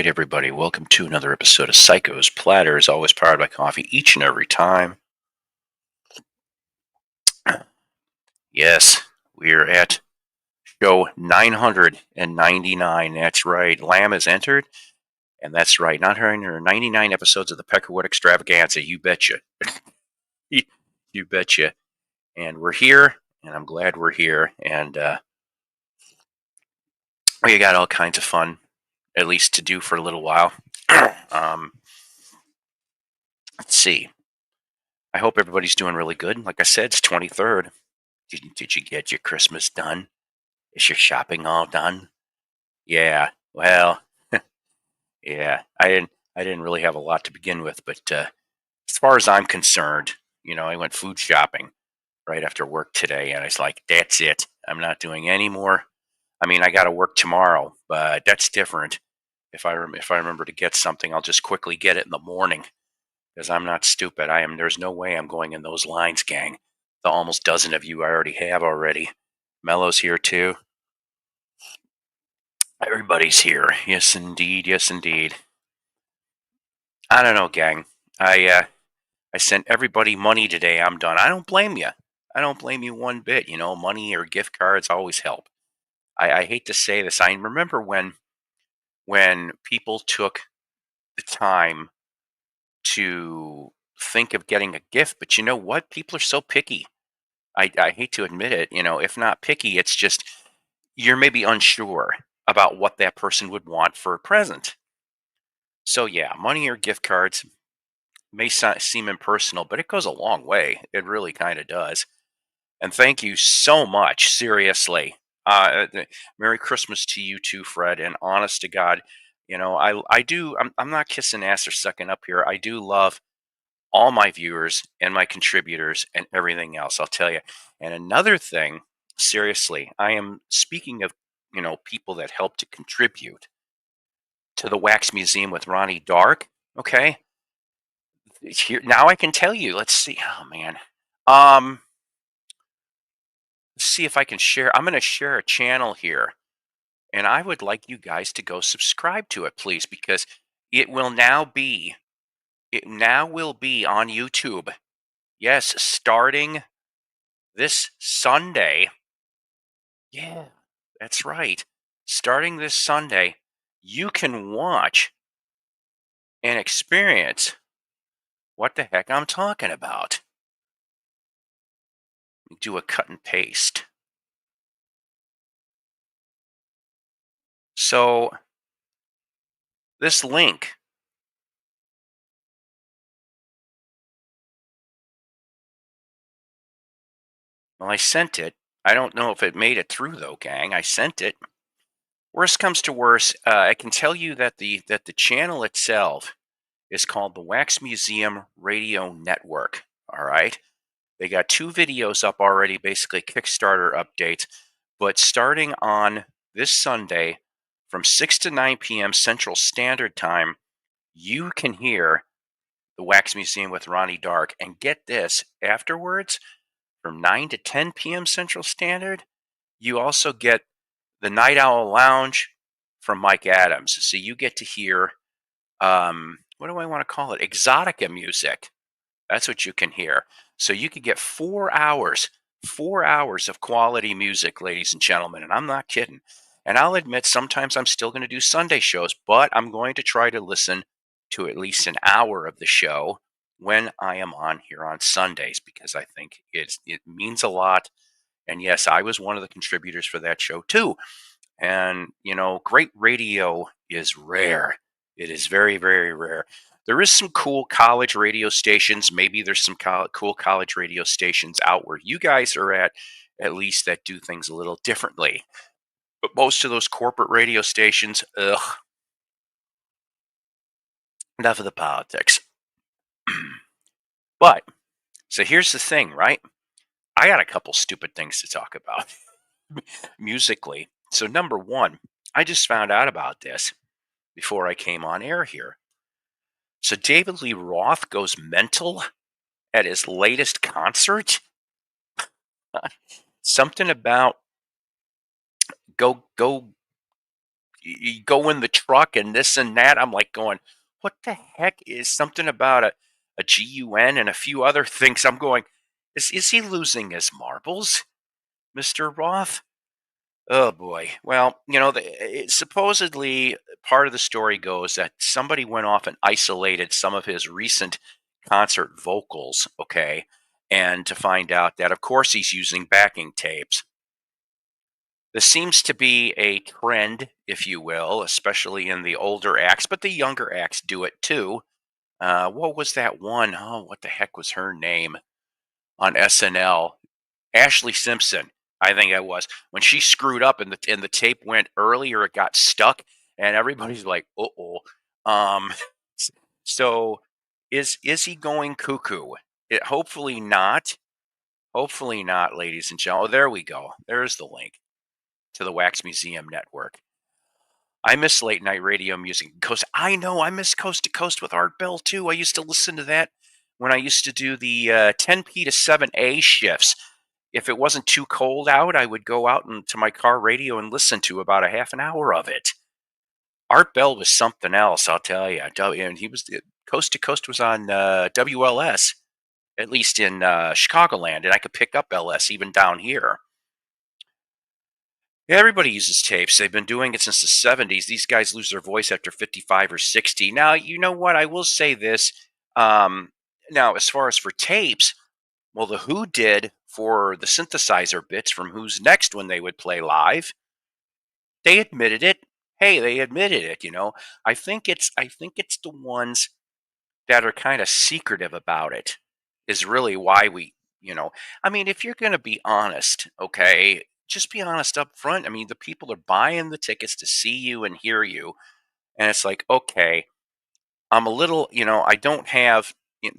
right, everybody. Welcome to another episode of Psychos Platters, always powered by coffee each and every time. Yes, we're at show 999. That's right. Lamb has entered, and that's right. 999 episodes of the Peckerwood Extravaganza. You betcha. You betcha. And we're here, and I'm glad we're here. And we got all kinds of fun, at least to do for a little while. um, let's see. I hope everybody's doing really good. Like I said, it's 23rd. Did you get your Christmas done? Is your shopping all done? Yeah. Well, yeah. I didn't really have a lot to begin with, but as far as I'm concerned, I went food shopping right after work today, and I was like, "That's it. I'm not doing any more." I mean, I got to work tomorrow, but that's different. If I remember to get something, I'll just quickly get it in the morning because I'm not stupid. I am. There's no way I'm going in those lines, gang. The almost dozen of you I already have already. Mello's here too. Everybody's here. Yes, indeed. Yes, indeed. I don't know, gang. I sent everybody money today. I'm done. I don't blame you. I don't blame you one bit. Money or gift cards always help. I hate to say this. I remember when people took the time to think of getting a gift, but you know what? People are so picky. I hate to admit it. If not picky, it's just you're maybe unsure about what that person would want for a present. So yeah, money or gift cards may seem impersonal, but it goes a long way. It really kind of does. And thank you so much. Seriously. Merry Christmas to you too, Fred. And honest to God, I do. I'm not kissing ass or sucking up here. I do love all my viewers and my contributors and everything else. I'll tell you. And another thing, seriously, I am speaking of people that help to contribute to the Wax Museum with Ronnie Dark. Okay, here now I can tell you. Let's see. Oh man. Um, let's see if I can share. I'm going to share a channel here, and I would like you guys to go subscribe to it, please, because it will now be on YouTube. Yes, starting this Sunday. Yeah, that's right. Starting this Sunday, you can watch and experience what the heck I'm talking about. Do a cut and paste. So this link, well, I sent it. I don't know if it made it through though, gang. I sent it. Worst comes to worst, I can tell you that the channel itself is called the Wax Museum Radio Network. All right, they got 2 videos up already, basically Kickstarter updates. But starting on this Sunday from 6 to 9 p.m. Central Standard Time, you can hear the Wax Museum with Ronnie Dark. And get this, afterwards, from 9 to 10 p.m. Central Standard, you also get the Night Owl Lounge from Mike Adams. So you get to hear, what do I want to call it? Exotica music. That's what you can hear. So you could get 4 hours of quality music, ladies and gentlemen. And I'm not kidding. And I'll admit, sometimes I'm still going to do Sunday shows, but I'm going to try to listen to at least an hour of the show when I am on here on Sundays, because I think it means a lot. And yes, I was one of the contributors for that show too. And, great radio is rare. It is very, very rare. There is some cool college radio stations. Maybe there's some cool college radio stations out where you guys are at least that do things a little differently. But most of those corporate radio stations, ugh, enough of the politics. But, so here's the thing, right? I got a couple stupid things to talk about musically. So, number one, I just found out about this before I came on air here. So David Lee Roth goes mental at his latest concert. Something about go you go in the truck and this and that. I'm like going, what the heck is something about a GUN and a few other things? I'm going, is he losing his marbles, Mr. Roth? Oh boy. Well, supposedly part of the story goes that somebody went off and isolated some of his recent concert vocals, okay? And to find out that, of course, he's using backing tapes. This seems to be a trend, if you will, especially in the older acts, but the younger acts do it too. What was that one? Oh, what the heck was her name on SNL? Ashley Simpson, I think it was, when she screwed up and the tape went early or it got stuck, and everybody's like, "Uh-oh." Um, so is he going cuckoo? Hopefully not. Hopefully not, ladies and gentlemen. Oh, there we go. There's the link to the Wax Museum Network. I miss late night radio music because I know I miss Coast to Coast with Art Bell too. I used to listen to that when I used to do the 10p to 7a shifts. If it wasn't too cold out, I would go out into my car radio and listen to about a half an hour of it. Art Bell was something else, I'll tell you. And he was Coast to Coast was on WLS, at least in Chicagoland, and I could pick up LS even down here. Yeah, everybody uses tapes. They've been doing it since the 70s. These guys lose their voice after 55 or 60. Now, you know what? I will say this. Now, as far as for tapes, well, the Who did for the synthesizer bits from Who's Next when they would play live. They admitted it. Hey, they admitted it. I think it's the ones that are kind of secretive about it is really why I mean, if you're going to be honest, okay, just be honest up front. I mean, the people are buying the tickets to see you and hear you. And it's like, okay, I'm a little, I don't have,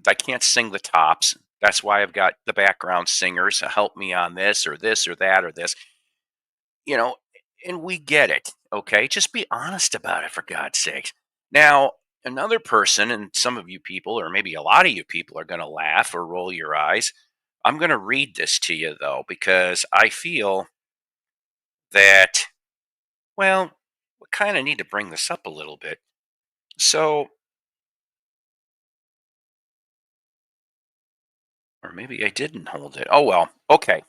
I can't sing the tops. That's why I've got the background singers to help me on this or this or that or this, you know, and we get it. Okay. Just be honest about it, for God's sake. Now, another person, and some of you people, or maybe a lot of you people, are going to laugh or roll your eyes. I'm going to read this to you, though, because I feel that, well, we kind of need to bring this up a little bit. So, or maybe I didn't hold it. Oh, well. Okay.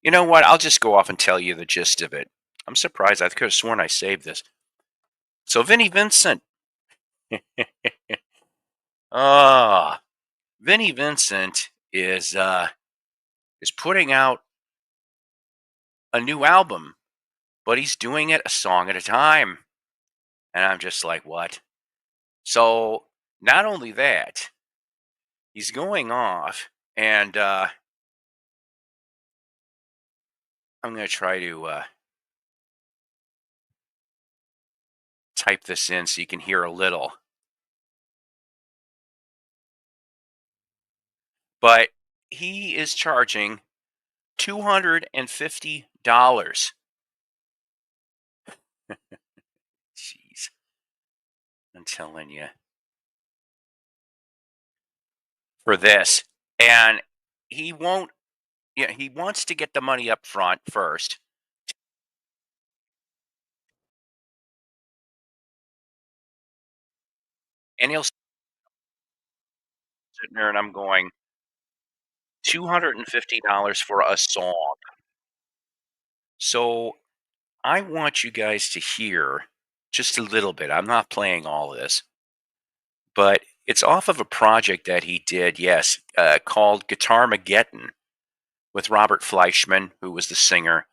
You know what? I'll just go off and tell you the gist of it. I'm surprised. I could have sworn I saved this. So, Vinnie Vincent. Ah, Vinnie Vincent is putting out a new album, but he's doing it a song at a time. And I'm just like, what? So, not only that, he's going off, and I'm going to try to type this in so you can hear a little. But he is charging $250. Jeez, I'm telling you, for this. And he won't, yeah, he wants to get the money up front first. And he'll sit there and I'm going, $250 for a song. So I want you guys to hear just a little bit. I'm not playing all this, but it's off of a project that he did, yes, called Guitar Mageddon with Robert Fleischman, who was the singer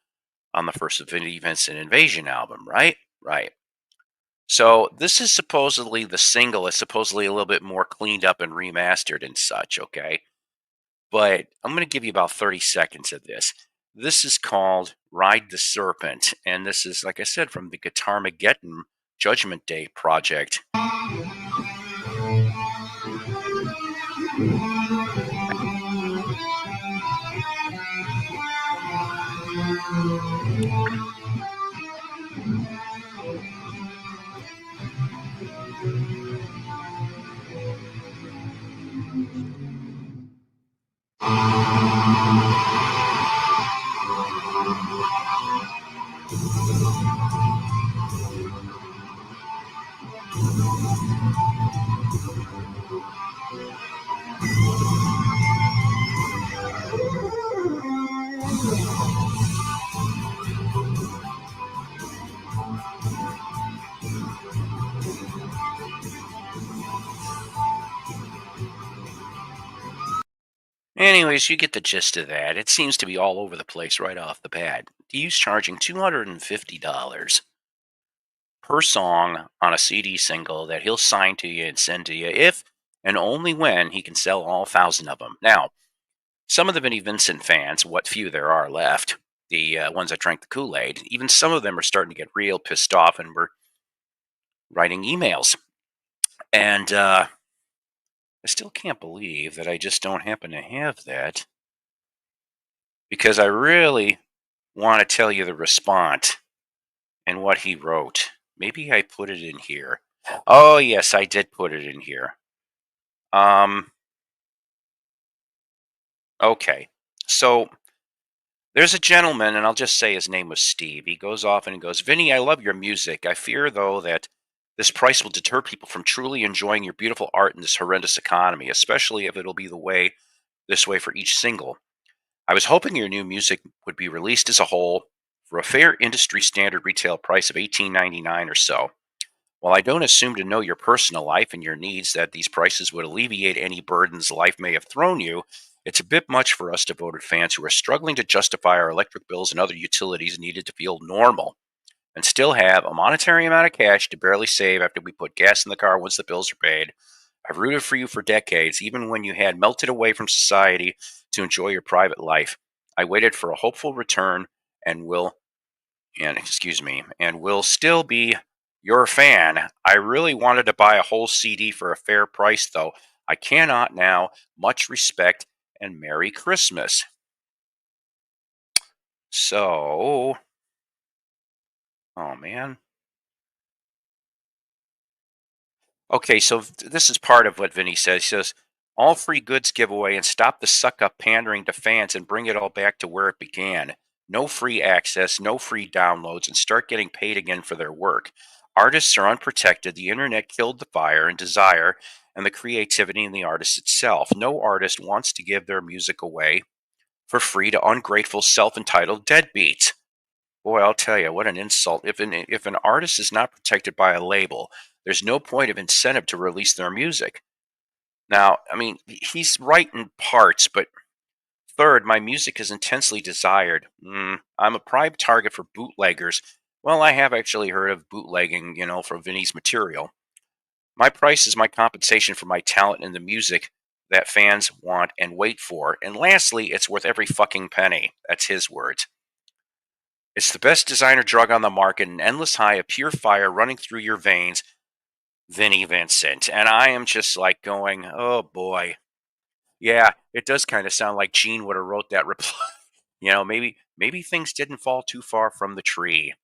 on the first Vinnie Vincent Invasion album, right? Right. So this is supposedly the single is supposedly a little bit more cleaned up and remastered and such, okay? But I'm going to give you about 30 seconds of this. This is called Ride the Serpent, and this is, like I said, from the Guitar Mageddon Judgment Day project. Anyways, you get the gist of that. It seems to be all over the place right off the bat. He's charging $250 per song on a CD single that he'll sign to you and send to you if and only when he can sell all 1,000 of them. Now, some of the Vinnie Vincent fans, what few there are left, the ones that drank the Kool-Aid, even some of them are starting to get real pissed off and were writing emails. And I still can't believe that I just don't happen to have that because I really want to tell you the response and what he wrote. Maybe I put it in here. Oh, yes, I did put it in here. Um, okay. So there's a gentleman, and I'll just say his name was Steve. He goes off and he goes, Vinny, I love your music. I fear, though, that this price will deter people from truly enjoying your beautiful art in this horrendous economy, especially if it'll be this way for each single. I was hoping your new music would be released as a whole for a fair industry standard retail price of $18.99 or so. While I don't assume to know your personal life and your needs that these prices would alleviate any burdens life may have thrown you, it's a bit much for us devoted fans who are struggling to justify our electric bills and other utilities needed to feel normal and still have a monetary amount of cash to barely save after we put gas in the car once the bills are paid. I've rooted for you for decades, even when you had melted away from society to enjoy your private life. I waited for a hopeful return and will still be your fan. I really wanted to buy a whole CD for a fair price, though. I cannot now. Much respect and Merry Christmas. So, oh man. Okay, so this is part of what Vinny says. He says, all free goods giveaway and stop the suck up pandering to fans and bring it all back to where it began. No free access, no free downloads, and start getting paid again for their work. Artists are unprotected. The internet killed the fire and desire and the creativity in the artist itself. No artist wants to give their music away for free to ungrateful, self entitled deadbeats. Boy, I'll tell you, what an insult. If an artist is not protected by a label, there's no point of incentive to release their music. Now, I mean, he's right in parts, but third, my music is intensely desired. I'm a prime target for bootleggers. Well, I have actually heard of bootlegging, for Vinny's material. My price is my compensation for my talent and the music that fans want and wait for. And lastly, it's worth every fucking penny. That's his words. It's the best designer drug on the market, an endless high of pure fire running through your veins, Vinnie Vincent. And I am just like going, oh boy. Yeah, it does kind of sound like Gene would have wrote that reply. Maybe things didn't fall too far from the tree.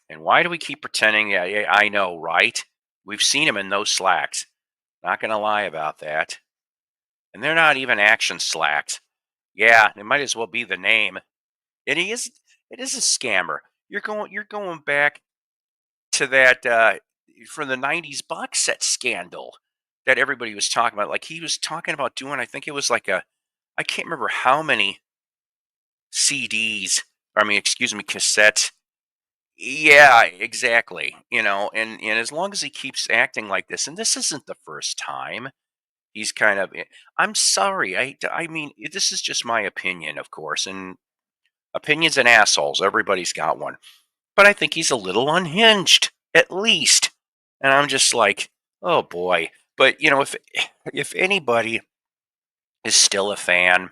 And why do we keep pretending? Yeah, I know, right? We've seen him in those slacks. Not going to lie about that. And they're not even action slacks. Yeah, it might as well be the name. And it is a scammer. You're going back to that from the '90s box set scandal that everybody was talking about. Like he was talking about doing, I think it was like I can't remember how many CDs. I mean, excuse me, cassettes. Yeah, exactly. And as long as he keeps acting like this, and this isn't the first time, he's kind of. I'm sorry. I mean, this is just my opinion, of course, and opinions and assholes. Everybody's got one. But I think he's a little unhinged, at least. And I'm just like, oh boy. But if anybody is still a fan,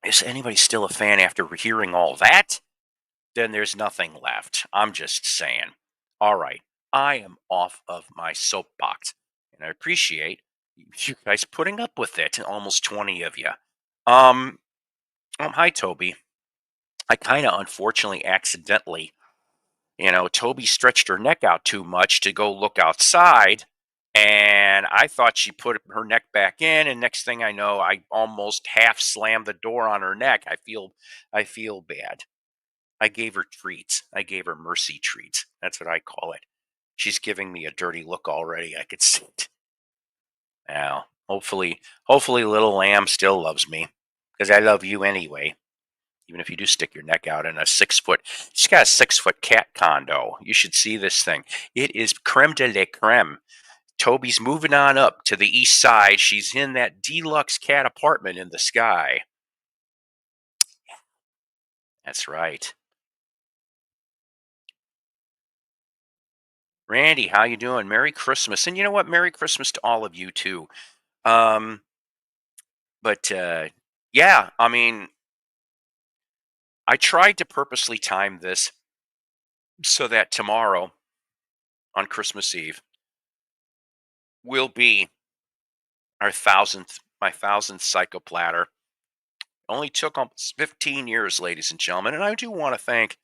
is anybody still a fan after hearing all that? Then there's nothing left. I'm just saying. All right, I am off of my soapbox, and I appreciate you guys putting up with it. Almost 20 of you. Um, hi Toby. I kind of unfortunately accidentally Toby stretched her neck out too much to go look outside. And I thought she put her neck back in, and next thing I know, I almost half slammed the door on her neck. I feel bad. I gave her treats. I gave her mercy treats. That's what I call it. She's giving me a dirty look already. I could see it. Now, hopefully, little lamb still loves me because I love you anyway. even if you do stick your neck out in a 6 foot, she's got a 6 foot cat condo. You should see this thing. It is creme de la creme. Toby's moving on up to the east side. She's in that deluxe cat apartment in the sky. That's right. Randy, how you doing? Merry Christmas. And you know what? Merry Christmas to all of you too. Um, but yeah, I mean, I tried to purposely time this so that tomorrow on Christmas Eve will be my thousandth psycho platter. Only took almost 15 years, ladies and gentlemen, and I do want to thank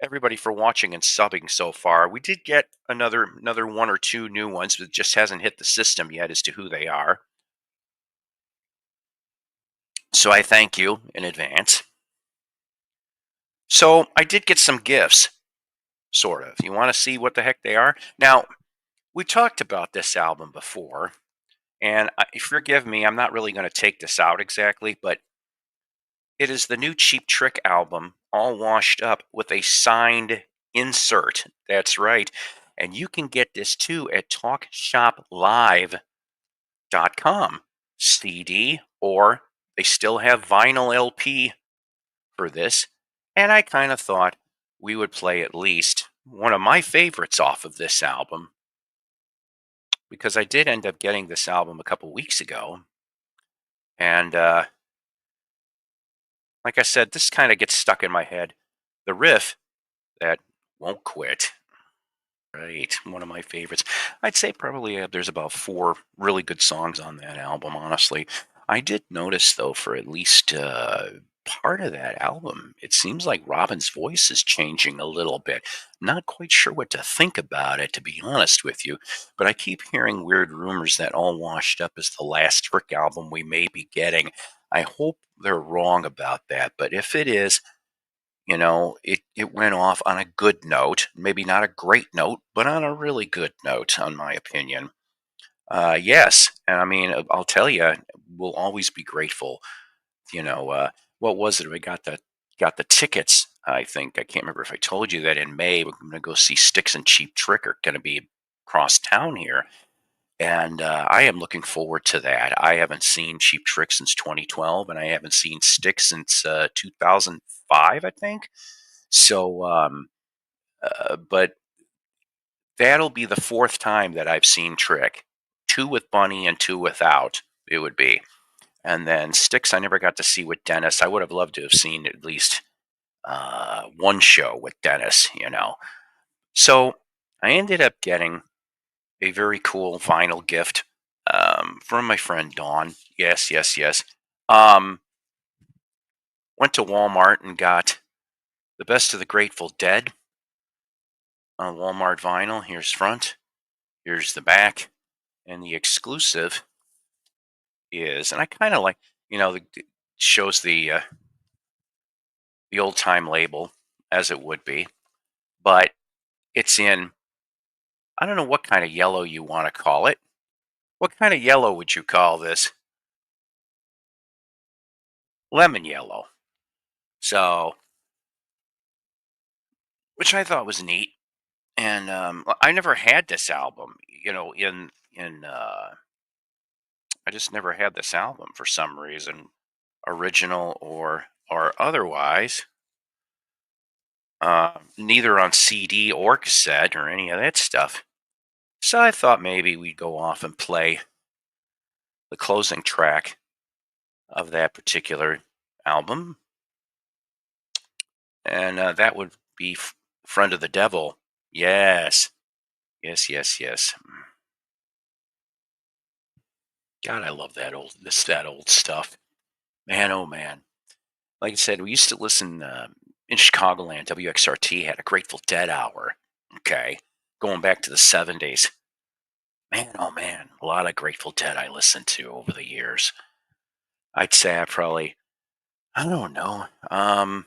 everybody for watching and subbing so far. We did get another one or two new ones, but it just hasn't hit the system yet as to who they are. So I thank you in advance. So I did get some gifts, sort of. You want to see what the heck they are? Now, we talked about this album before, and forgive me, I'm not really going to take this out exactly, but it is the new Cheap Trick album, all washed up with a signed insert. That's right. And you can get this too at talkshoplive.com. CD, or they still have vinyl LP for this. And I kind of thought we would play at least one of my favorites off of this album, because I did end up getting this album a couple weeks ago. And like I said, this kind of gets stuck in my head. The riff that won't quit. Right, one of my favorites. I'd say probably there's about four really good songs on that album, honestly. I did notice, though, for at least part of that album, it seems like Robin's voice is changing a little bit. Not quite sure what to think about it, to be honest with you, but I keep hearing weird rumors that All Washed Up is the last Trick album we may be getting. I hope they're wrong about that, but if it is, it went off on a good note, maybe not a great note, but on a really good note, on my opinion. Yes, and I mean, I'll tell you, we'll always be grateful. What was it? We got the tickets. I think I can't remember if I told you that in May we're going to go see Styx and Cheap Trick are going to be across town here, and I am looking forward to that. I haven't seen Cheap Trick since 2012, and I haven't seen Styx since 2005, I think. So, but that'll be the fourth time that I've seen Trick. Two with Bunny and two without, it would be. And then Styx, I never got to see with Dennis. I would have loved to have seen at least one show with Dennis. So I ended up getting a very cool vinyl gift from my friend Dawn. Yes, yes, yes. Went to Walmart and got the Best of the Grateful Dead on Walmart vinyl. Here's front, here's the back, and the exclusive is, and I kind of like, it shows the old time label as it would be, but it's in, I don't know what kind of yellow you want to call it. What kind of yellow would you call this? Lemon yellow. So, which I thought was neat, and I never had this album, in I just never had this album for some reason, original or otherwise. Neither on CD or cassette or any of that stuff. So I thought maybe we'd go off and play the closing track of that particular album, and that would be "Friend of the Devil." Yes, yes, yes, yes. God, I love that old stuff. Man, oh man. Like I said, we used to listen in Chicagoland. WXRT had a Grateful Dead hour. Okay, going back to the '70s. Man, oh man, a lot of Grateful Dead I listened to over the years. I'd say I don't know. I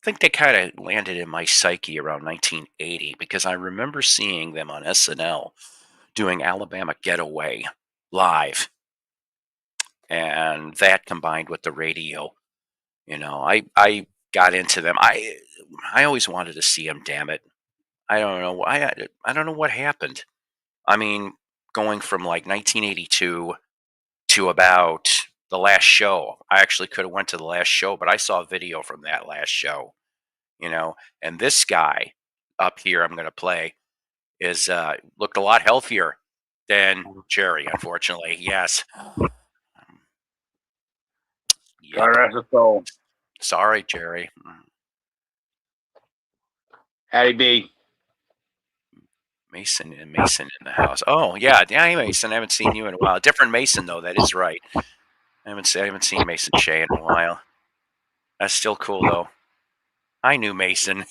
think they kind of landed in my psyche around 1980 because I remember seeing them on SNL doing Alabama Getaway live, and that combined with the radio I got into them. I always wanted to see them. Damn it! I don't know. I don't know what happened. I mean, going from like 1982 to about the last show. I actually could have went to the last show, but I saw a video from that last show. And this guy up here I'm going to play is looked a lot healthier than Jerry, unfortunately. Yes. God Yep. rest his soul. Sorry, Jerry. Hattie B. Mason in the house. Oh yeah, hey Mason. I haven't seen you in a while. Different Mason though. That is right. I haven't seen Mason Shea in a while. That's still cool though. I knew Mason.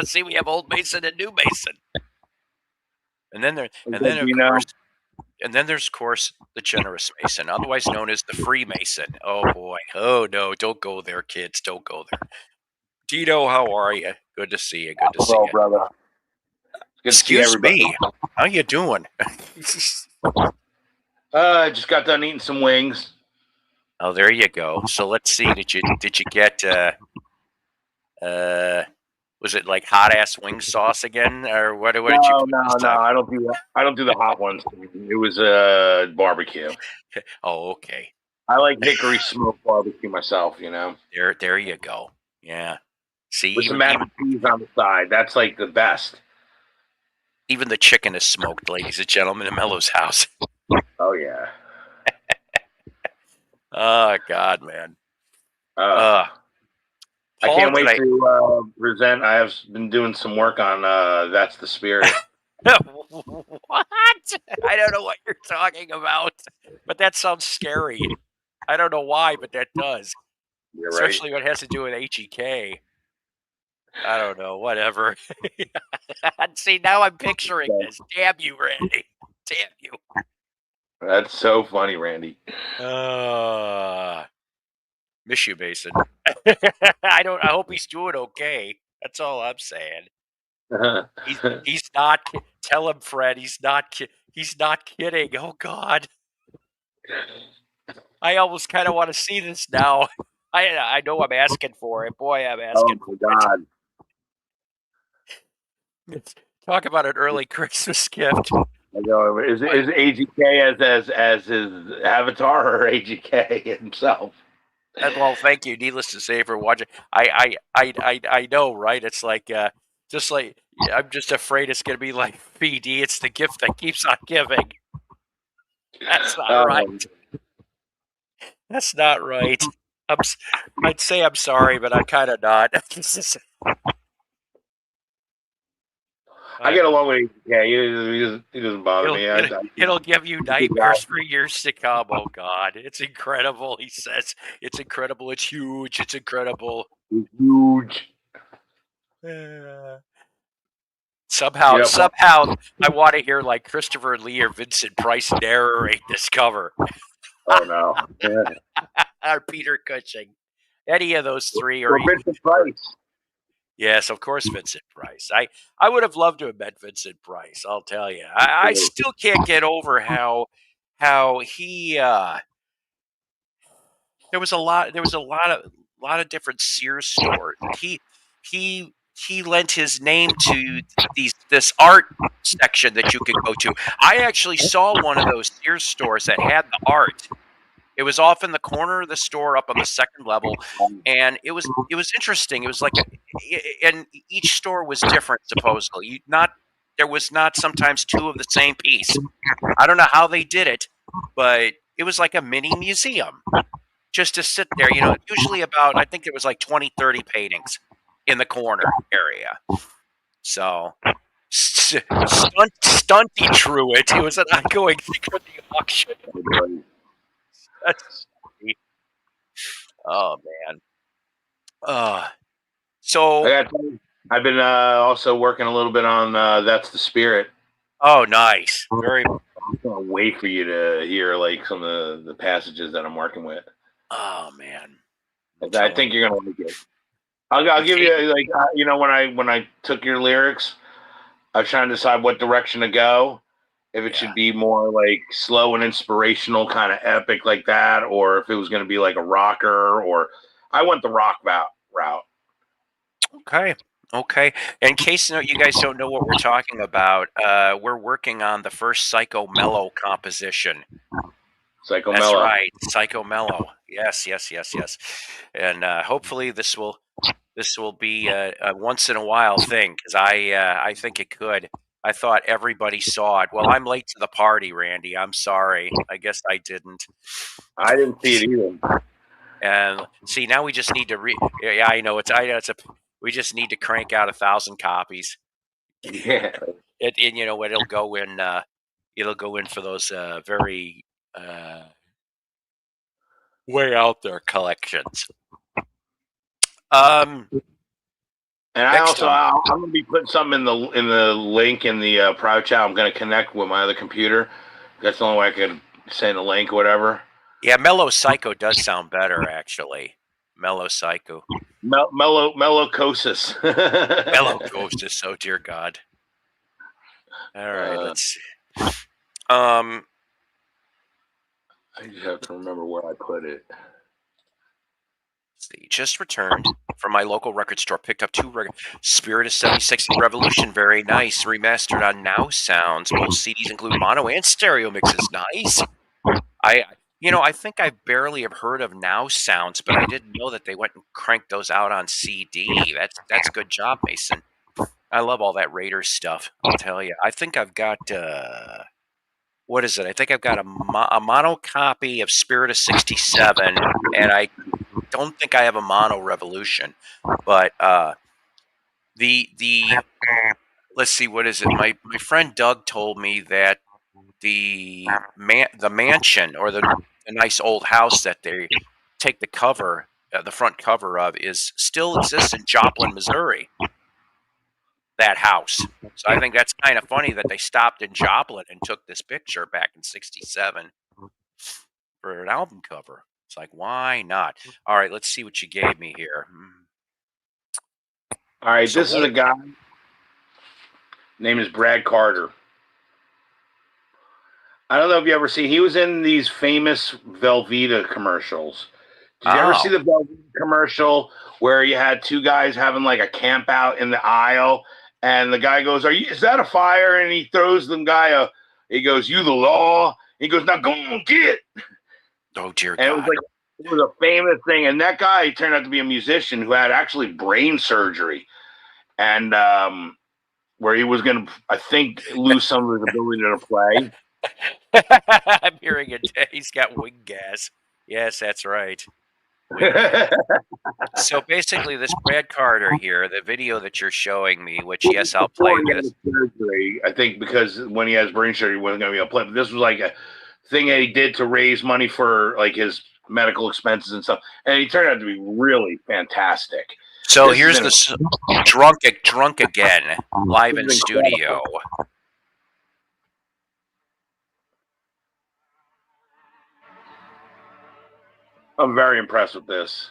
See, we have old Mason and new Mason. And then there's of course the generous Mason, otherwise known as the Freemason. Oh boy. Oh no, don't go there, kids. Don't go there. Dino, how are you? Good to see you. Good to see you, brother. Good Excuse me. How you doing? Just got done eating some wings. Oh, there you go. So let's see. Did you get was it like hot ass wing sauce again, or what did you put this time? I don't do that. I don't do the hot ones. It was barbecue. Oh, okay. I like hickory smoked barbecue myself. There you go. Yeah. See, with some mashed cheese on the side. That's like the best. Even the chicken is smoked, ladies and gentlemen, in Mello's house. Oh yeah. Oh God, man. I can't wait to present. I have been doing some work on That's the Spirit. What? I don't know what you're talking about, but that sounds scary. I don't know why, but that does. You're Especially right. when it has to do with HEK. I don't know, whatever. See, now I'm picturing this. Damn you, Randy. Damn you. That's so funny, Randy. Miss you, Mason. I hope he's doing okay. That's all I'm saying. He's not. Tell him, Fred. He's not kidding. Oh God. I almost kind of want to see this now. I know I'm asking for it. Boy, I'm asking for God. it. Talk about an early Christmas gift. I know. Is AGK as his avatar or AGK himself? Well, thank you. Needless to say, for watching, I know, right? It's like just like I'm just afraid it's gonna be like BD. It's the gift that keeps on giving. That's not right. That's not right. I'd say I'm sorry, but I'm kind of not. I get along with AGK. He doesn't bother me. It'll give you nightmares for years to come. Oh God, it's incredible. He says it's incredible. It's huge. It's incredible. It's huge. Somehow, I want to hear like Christopher Lee or Vincent Price narrate this cover. Oh no! Or Peter Cushing. Any of those three, or Vincent Price. Yes, of course, Vincent Price. I would have loved to have met Vincent Price. I'll tell you. I still can't get over how he. There was a lot of different Sears stores. He lent his name to this art section that you could go to. I actually saw one of those Sears stores that had the art. It was off in the corner of the store up on the second level, and it was interesting. It was like and each store was different, supposedly. There was not sometimes two of the same piece. I don't know how they did it, but it was like a mini museum just to sit there. Usually about, I think there was like 20, 30 paintings in the corner area. So Stunty Truant. It was an ongoing thing for the auction. That's funny. Oh man. So I've been also working a little bit on That's the Spirit. Oh, nice. Very. I can't wait for you to hear like some of the passages that I'm working with. Oh man. I think you're gonna like it. I'll give you like when I took your lyrics, I was trying to decide what direction to go. If it should be more like slow and inspirational, kind of epic like that, or if it was going to be like a rocker, or I went the rock route. Okay. Okay. In case you guys don't know what we're talking about, we're working on the first Psycho Mellow composition. Psycho That's Mellow. right, Psycho Mellow. Yes, yes, yes, yes. And hopefully this will be a once in a while thing because I think it could. I thought everybody saw it. Well, I'm late to the party, Randy. I'm sorry. I guess I didn't. I didn't see it either. And see, now we just need to Yeah, I know it's. I know it's a. We just need to crank out 1,000 copies. Yeah. And you know what? It'll go in. It'll go in for those very uh, way out there collections. Um, And I next also on. I'm gonna be putting something in the link in the private chat. I'm gonna connect with my other computer. That's the only way I could send a link or whatever. Yeah, Mellow Psycho does sound better, actually. Mellow Psycho. Mellocosis. Mellow Ghost is so dear God. All right, let's see. I just have to remember where I put it. See, just returned from my local record store. Picked up 2 Spirit of 76 Revolution. Very nice. Remastered on Now Sounds. Both CDs include mono and stereo mixes. Nice. I think I barely have heard of Now Sounds, but I didn't know that they went and cranked those out on CD. That's good job, Mason. I love all that Raiders stuff. I'll tell you. I think I've got what is it? I think I've got a mono copy of Spirit of 67, and I don't think I have a mono Revolution. But the let's see, what is it? My friend Doug told me that the mansion or the nice old house that they take the cover, the front cover of, is still exists in Joplin, Missouri. That house. So I think that's kind of funny that they stopped in Joplin and took this picture back in '67 for an album cover. It's like, why not? All right, let's see what you gave me here. All right, So this is a guy. Name is Brad Carter. I don't know if you ever see. He was in these famous Velveeta commercials. Did you ever see the Velveeta commercial where you had 2 guys having like a camp out in the aisle, and the guy goes, is that a fire?" And he throws the guy he goes, "You the law." He goes, "Now go and get." Oh dear And God. it was a famous thing. And that guy turned out to be a musician who had actually brain surgery, and where he was going to, I think, lose some of his ability to play. I'm hearing it. He's got wing gas. Yes, that's right. So basically, this Brad Carter here, the video that you're showing me, which yes, I'll play this. Surgery, I think, because when he has brain surgery, he wasn't going to be able to play. But this was like a thing that he did to raise money for like his medical expenses and stuff, and he turned out to be really fantastic. So here's the drunk again, live in studio. I'm very impressed with this.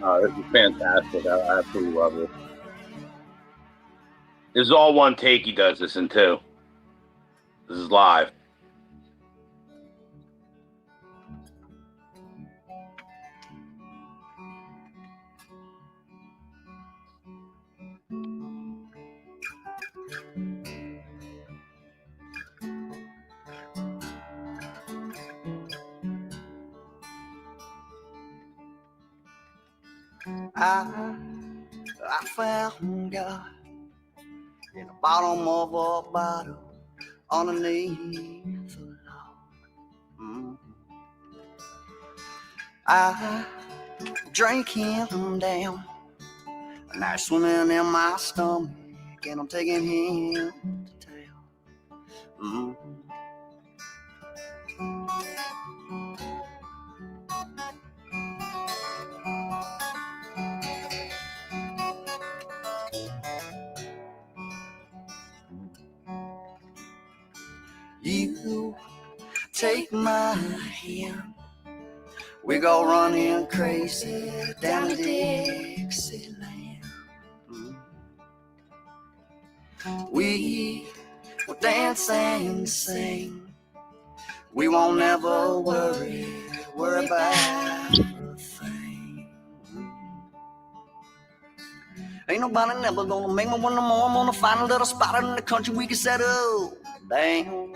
Oh, this is fantastic. I absolutely love it. This is all one take he does this in, too. This is live. I found God in the bottom of a bottle underneath the law. I drank him down, and I'm swimming in my stomach, and I'm taking him to town. You take my hand, we go running crazy down the Dixieland. We will dance and sing, we won't ever worry about a thing. Ain't nobody never gonna make me one no more. I'm gonna find a little spot in the country we can settle down.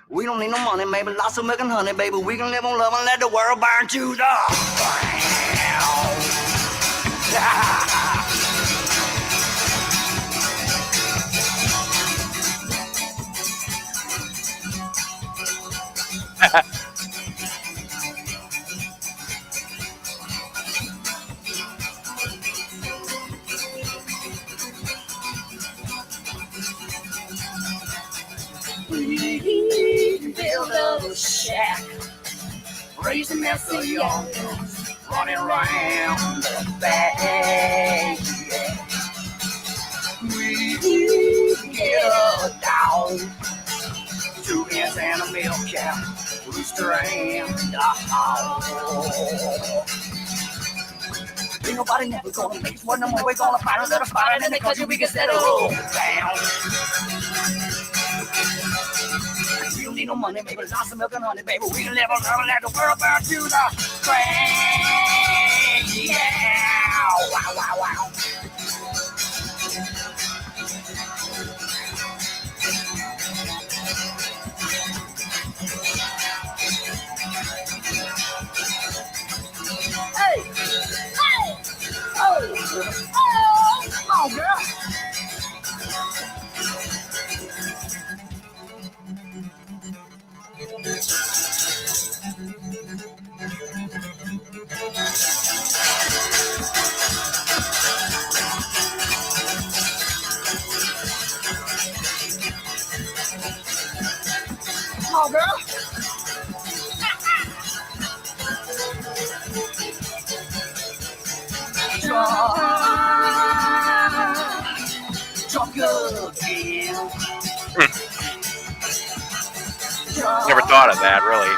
We don't need no money, maybe lots of milk and honey, baby. We can live on love and let the world burn to the ground. We build a shack, raising nest of young ones, running around the back. We get a dog, 2 hens and a milk cow, rooster and a hog. Ain't nobody never gonna make one no more. We're gonna find a little spot in the country we can settle down. We don't need no money, baby, lots of milk and honey, baby. We can live on love and let the world burn to the ground. Yeah, wow, wow, wow. Hey, hey, oh, come on, girl. Come on, girl. Drunk again. Never thought of that, really.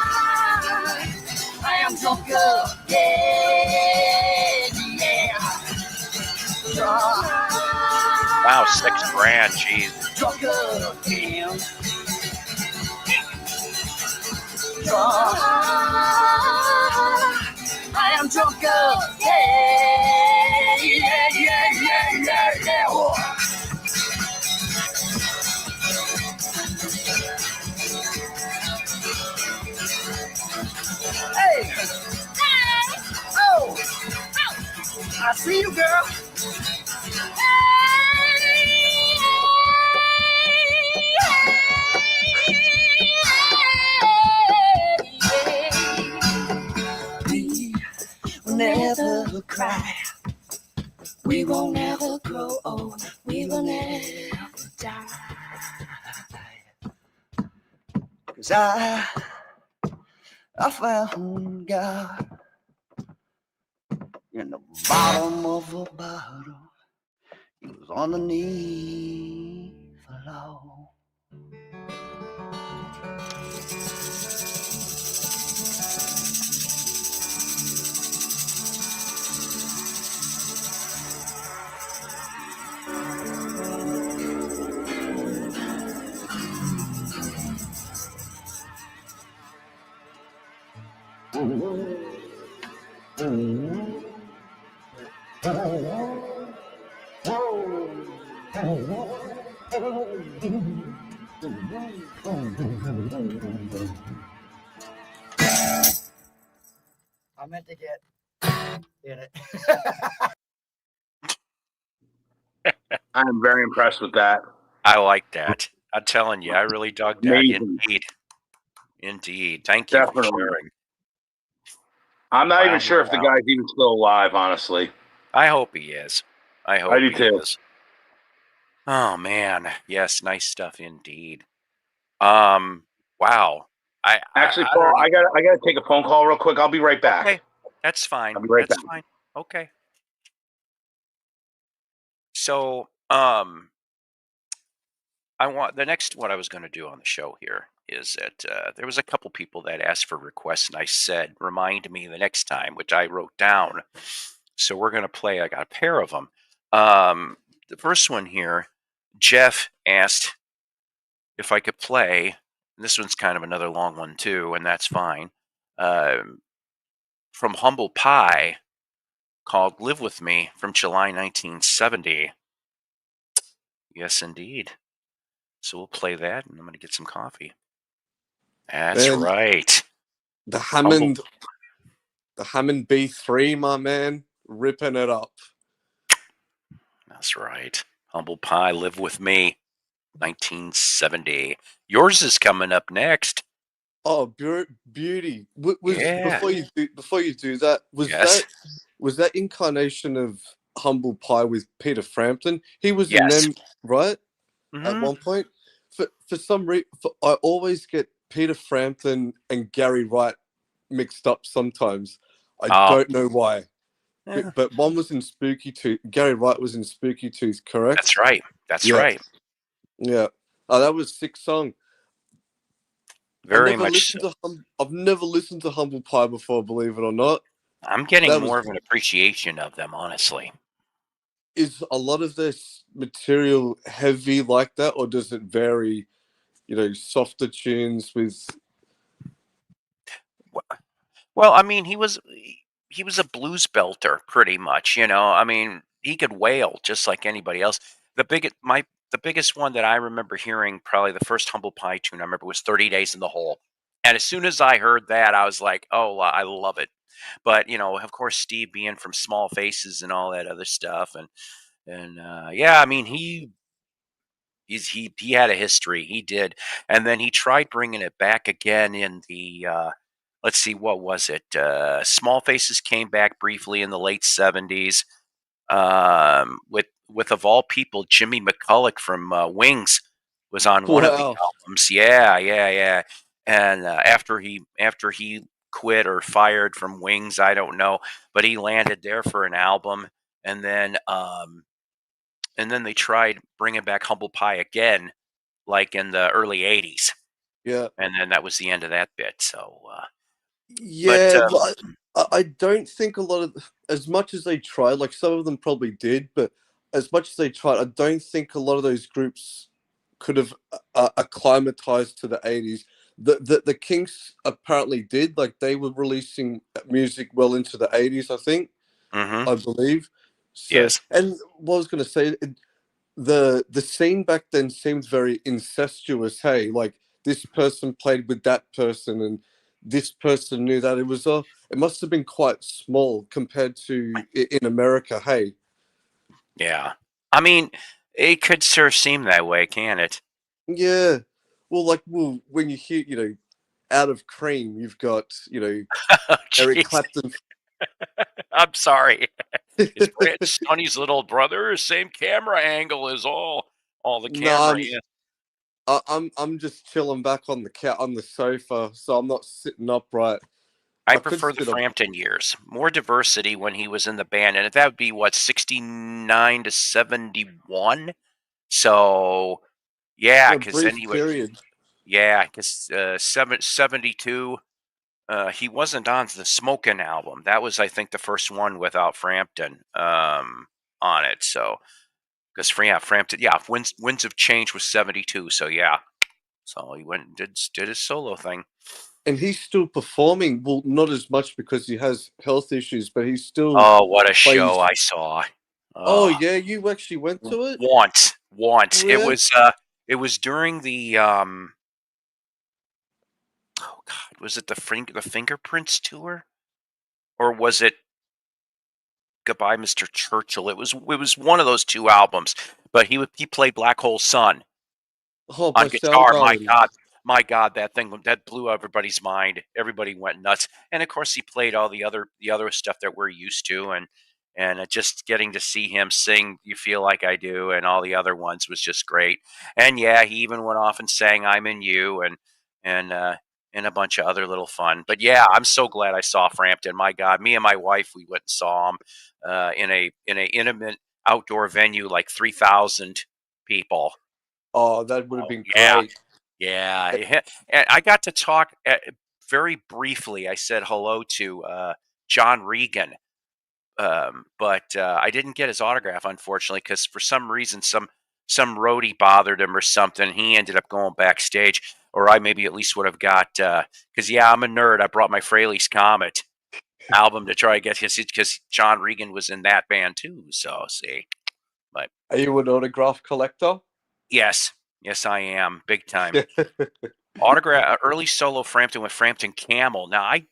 I am drunk again. Yeah. Wow, $6,000, jeez. Drunk again. I am drunk again. Yeah. Oh. Hey! Oh! I see you, girl. We will never cry. We will never grow old. We will never die. 'Cause I found God in the bottom of a bottle. He was underneath the law. I meant to get in it. I'm very impressed with that. I like that. I'm telling you, I really dug that. Amazing. Indeed. Thank you for Definitely. sharing. I'm not even Wow, sure wow, if the wow. guy's even still alive, honestly. I hope he is. I I hope do he too. is. Oh man, yes, nice stuff indeed. Wow. Actually, I Paul, don't. I gotta take a phone call real quick. I'll be right back. Okay, that's fine. I'll be right back. That's fine. Okay. So, I want the next what I was going to do on the show here is that there was a couple people that asked for requests, and I said, remind me the next time, which I wrote down. So we're going to play. I got a pair of them. The first one here, Jeff asked if I could play. And this one's kind of another long one too, and that's fine. Um, from Humble Pie, called "Live with Me" from July 1970. Yes, indeed. So we'll play that, and I'm going to get some coffee. That's Man, right. the Humble. Hammond B3, my man, ripping it up. That's right. Humble Pie, Live with Me, 1970. Yours is coming up next. Oh, beauty! Was Yeah. before you do that, Yes. was that incarnation of Humble Pie with Peter Frampton? He was in Yes. them, right? At Hmm. one point, for some reason, I always get Peter Frampton and Gary Wright mixed up sometimes. I Oh, don't know why. yeah, But one was in Spooky Tooth. Gary Wright was in Spooky Tooth, correct? that's right. That's Yeah, right. yeah. Oh, that was sick song. Very much so. I've never listened to Humble Pie before, believe it or not. I'm getting That was more of an appreciation of them, honestly. Is a lot of this material heavy like that, or does it vary? Softer tunes with. Well, I mean, he was a blues belter, pretty much. I mean, he could wail just like anybody else. The biggest one that I remember hearing, probably the first Humble Pie tune I remember was "30 Days in the Hole," and as soon as I heard that, I was like, "Oh, I love it." But of course, Steve being from Small Faces and all that other stuff, and yeah, I mean, he had a history. He did, and then he tried bringing it back again in the let's see, what was it? Small Faces came back briefly in the late '70s with of all people, Jimmy McCulloch from Wings was on one of the Wow. albums. Yeah, yeah, yeah. And after he quit or fired from Wings, I don't know, but he landed there for an album, and then they tried bringing back Humble Pie again, like in the early '80s, Yeah. and then that was the end of that bit. So, but Yeah. I don't think a lot of, as much as they tried, like some of them probably did, but as much as they tried, I don't think a lot of those groups could have acclimatized to the 80s. The Kinks apparently did, like they were releasing music well into the 80s, I think, mhm, I believe. So, yes, and what I was going to say, the scene back then seemed very incestuous. Hey, like this person played with that person, and this person knew that. It must have been quite small compared to in America. Hey, yeah. I mean, it could sure seem that way, can it? yeah. Well, when you hear, out of Cream, you've got, Oh, Eric jeez. Clapton. I'm sorry. Is Brett Sonny's little brother? Same camera angle as all the No, camera. Yeah. I'm just chilling back on the sofa, so I'm not sitting upright. I I could prefer the sit up. Frampton years. More diversity when he was in the band, and that would be what 69 to 71. So yeah, A because then brief he would. period. Yeah, because 72. He wasn't on the Smokin' album. That was, I think, the first one without Frampton on it. So, because Frampton, yeah, Winds of Change was 72. So, yeah. So he went and did his solo thing. And he's still performing. Well, not as much because he has health issues, but he still Oh, what a show plays. I saw. Oh Oh, yeah, you actually went to it? once. Yeah. It was during the oh God, was it the Fingerprints tour? or was it Goodbye, Mr. Churchill? It was one of those two albums. But he played Black Hole Sun Oh, on by guitar. Soundgarden. My God, that thing that blew everybody's mind. Everybody went nuts. And of course, he played all the other stuff that we're used to, and just getting to see him sing "You Feel Like I Do" and all the other ones was just great. And yeah, he even went off and sang "I'm in You" and and a bunch of other little fun. But yeah, I'm so glad I saw Frampton. My God, me and my wife, we went and saw him in a intimate outdoor venue, like 3,000 people. Oh, that would have Oh, been yeah. great. Yeah, and I got to talk very briefly. I said hello to John Regan, but I didn't get his autograph, unfortunately, because for some reason some roadie bothered him or something. He ended up going backstage, or I maybe at least would have got because yeah, I'm a nerd. I brought my Fraley's Comet album to try to get his because John Regan was in that band too. So see, but Are you an autograph collector? yes, yes, I am big time. Autograph early solo Frampton with Frampton Camel. Now I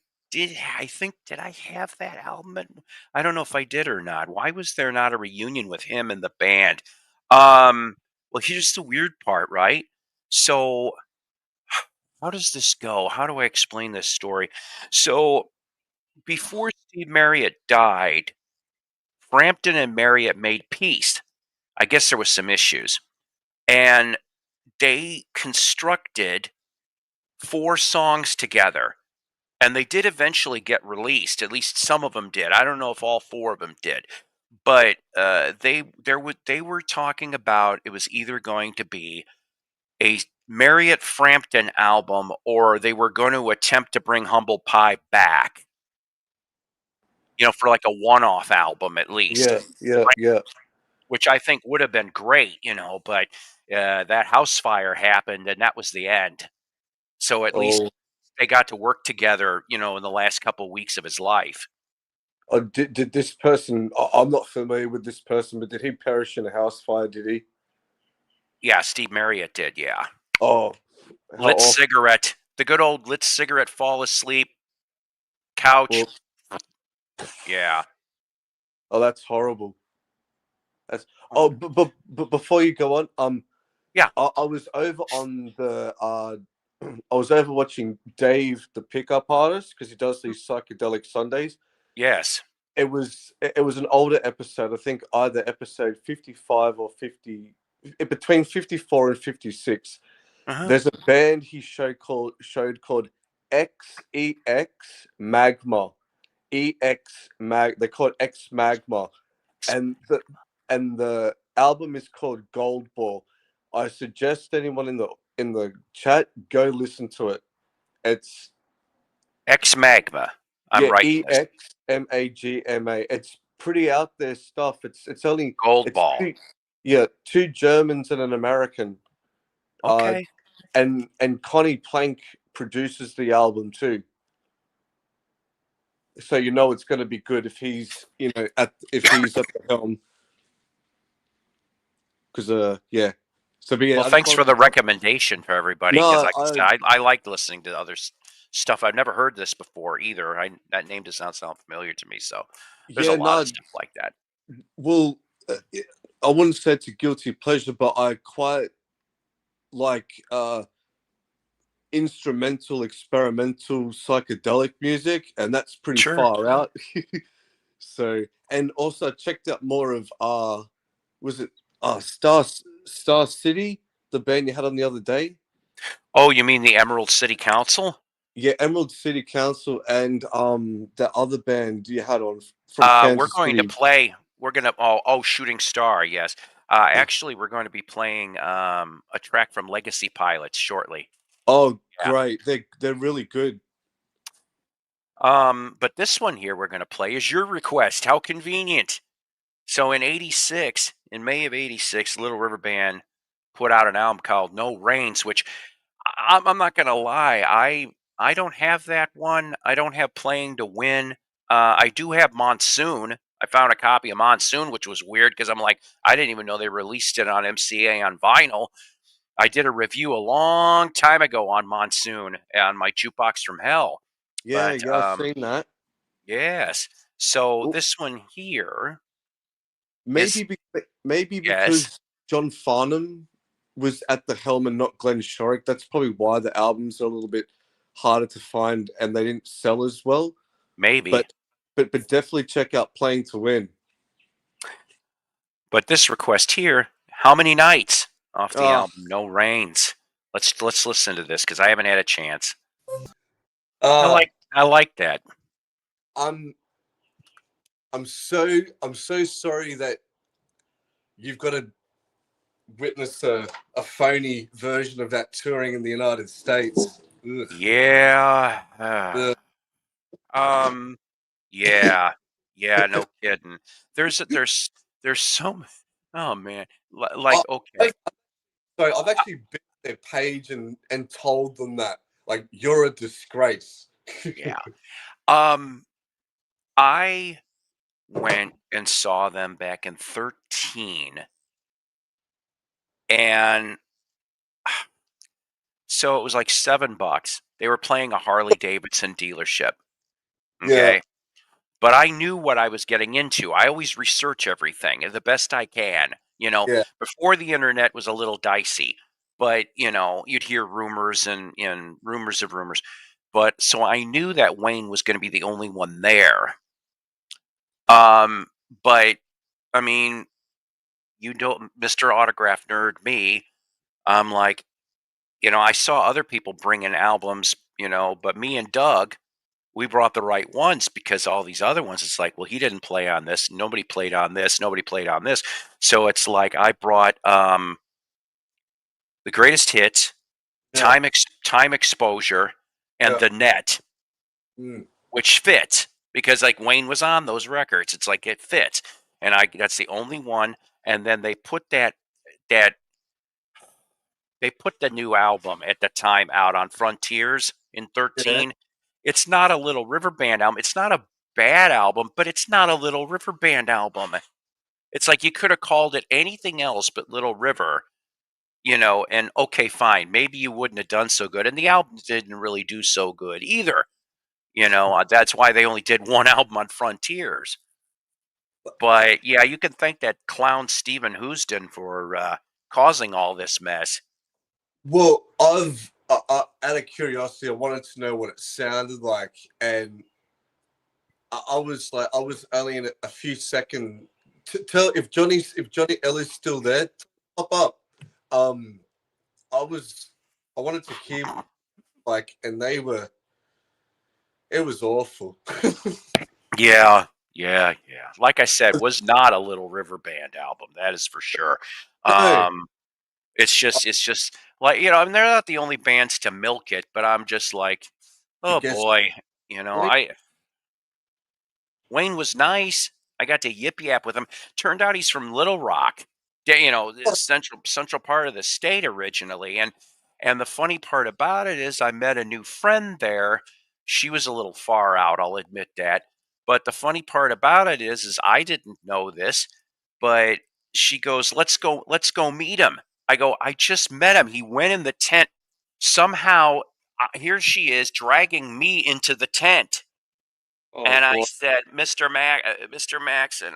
think did I have that album? I don't know if I did or not. Why was there not a reunion with him and the band? Well, here's the weird part, right? So how does this go? How do I explain this story? So before Steve Marriott died, Frampton and Marriott made peace. I guess there was some issues, and they constructed 4 songs together. And they did eventually get released. At least some of them did. I don't know if all 4 of them did, but they were talking about it was either going to be a Marriott Frampton album or they were going to attempt to bring Humble Pie back. For like a one-off album at least, Yeah, yeah, right? yeah. Which I think would have been great, but that house fire happened and that was the end. So at least Oh, they got to work together, in the last couple weeks of his life. did this person? I'm not familiar with this person, but did he perish in a house fire? Did he? Yeah, Steve Marriott did, yeah. Oh, how Lit awful! cigarette. The good old lit cigarette, fall asleep, couch. Yeah. Oh, that's horrible. That's oh, but before you go on, Yeah. I was over on the I was over watching Dave, the pickup artist, because he does these psychedelic Sundays. Yes. It was an older episode. I think either episode 55 or 50, between 54 and 56. Uh-huh. There's a band he showed called XEX Magma. EX Mag. They call it X Magma, and the album is called Gold Ball. I suggest anyone in the chat go listen to it. It's Ex Magma. I'm yeah, writing this. EXMAGMA. It's pretty out there stuff. It's only Gold it's Ball. two Germans and an American. Okay. And Connie Plank produces the album too. So it's going to be good if he's if he's at the helm. Because yeah. So but yeah, Well, I just thanks for wanted the to talk. recommendation for everybody because No, like I said, I like listening to other stuff. I've never heard this before either. That name does not sound familiar to me. So there's a yeah, lot no. of stuff like that. Well, I wouldn't say it's a guilty pleasure, but I quite like instrumental, experimental, psychedelic music, and that's pretty Sure. far out. So, and also checked out more of was it Star City, the band you had on the other day? Oh, you mean the Emerald City Council? Yeah, Emerald City Council, and the other band you had on from We're Kansas going to City. play. We're gonna. Shooting Star. Yes. Actually, we're going to be playing a track from Legacy Pilots shortly. Oh, Yeah. great! They're really good. But this one here we're going to play is your request. How convenient. So in '86, in May of '86, Little River Band put out an album called No Rains, which I'm not going to lie. I don't have that one. I don't have Playing to Win. I do have Monsoon. I found a copy of Monsoon, which was weird because I'm like, I didn't even know they released it on MCA on vinyl. I did a review a long time ago on Monsoon on my Jukebox from Hell. Yeah, But yeah, I've seen that. Yes. So Well, this one here is maybe yes, because John Farnham was at the helm and not Glenn Shorrock. That's probably why the albums are a little bit harder to find and they didn't sell as well. maybe. But but definitely check out Playing to Win. But this request here, How Many Nights off the Uh, album No Rains. Let's listen to this because I haven't had a chance. uh, I like that. I'm I'm so sorry that you've got to witness a phony version of that touring in the United States. Ugh. Yeah. Ugh. Yeah. Yeah, no kidding. There's so oh man. I, Like okay. I, I've actually been to their page and told them that like you're a disgrace. Yeah. Um I went and saw them back in 13 and so it was like $7. They were playing a Harley Davidson dealership. Yeah, Okay. But I knew what I was getting into. I always research everything the best I can. yeah, Before the internet was a little dicey, but you'd hear rumors and rumors of rumors. But so I knew that Wayne was going to be the only one there. Um, but I mean, you don't, Mr. Autograph Nerd, me. I'm like, I saw other people bring in albums, but me and Doug, we brought the right ones because all these other ones, it's like, well, he didn't play on this. Nobody played on this. Nobody played on this. So it's like I brought the greatest hits, yeah, time exposure, and yeah. the net, Mm. which fit because like Wayne was on those records. It's like it fits. And that's the only one. And then that they put the new album at the time out on Frontiers in Yeah. 13. It's not a Little River Band album. It's not a bad album, but it's not a Little River Band album. It's like you could have called it anything else but Little River, and okay, fine. Maybe you wouldn't have done so good. And the album didn't really do so good either. That's why they only did one album on Frontiers. But yeah, you can thank that clown Stephen Houston for causing all this mess. Well, out of curiosity, I wanted to know what it sounded like, and I was only in a few seconds to tell if Johnny L is still there, pop up. Um, I wanted to hear like, and it was awful. Yeah, yeah, yeah. Like I said, was not a Little River Band album. That is for sure. No, Um, it's just like I mean, they're not the only bands to milk it, but I'm just like, I oh guess. boy, Wayne was nice. I got to yip yap with him. Turned out he's from Little Rock, the central part of the state originally. And the funny part about it is, I met a new friend there. She was a little far out, I'll admit that. But the funny part about it is I didn't know this, but she goes, let's go meet him. I go, I just met him. He went in the tent. Somehow, here she is dragging me into the tent. Oh And I boy. said, Mr. Maxon,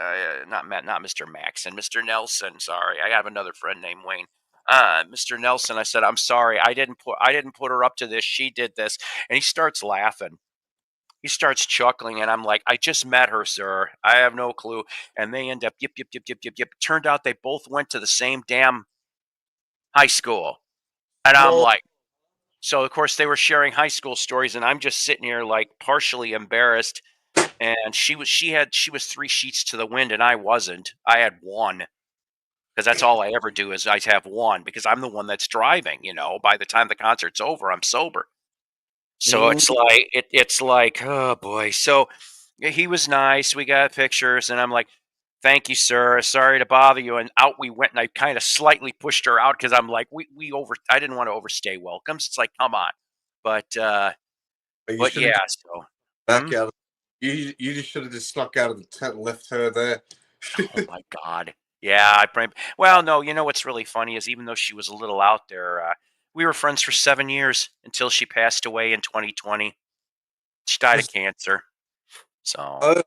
not Mr. Maxon, Mr. Nelson. Sorry, I have another friend named Wayne. Mr. Nelson, I said, I'm sorry, I didn't put her up to this. She did this, and he starts laughing. He starts chuckling, and I'm like, I just met her, sir. I have no clue. And they end up yip yip yip yip yip yip. Turned out they both went to the same damn high school, and I'm No. like, so of course they were sharing high school stories, and I'm just sitting here like partially embarrassed and she was 3 sheets to the wind and I wasn't. I had 1 because that's all I ever do is I have 1 because I'm the one that's driving, by the time the concert's over, I'm sober. So Mm. it's like, oh boy. So he was nice. We got pictures and I'm like, "Thank you, sir. Sorry to bother you." And out we went and I kind of slightly pushed her out because I'm like, I didn't want to overstay welcomes. It's like, come on. But You but should have yeah, so back hmm? out. You just should have just snuck out of the tent and left her there. Oh my god. Yeah, well, no, what's really funny is even though she was a little out there, we were friends for 7 years until she passed away in 2020. She died of cancer. So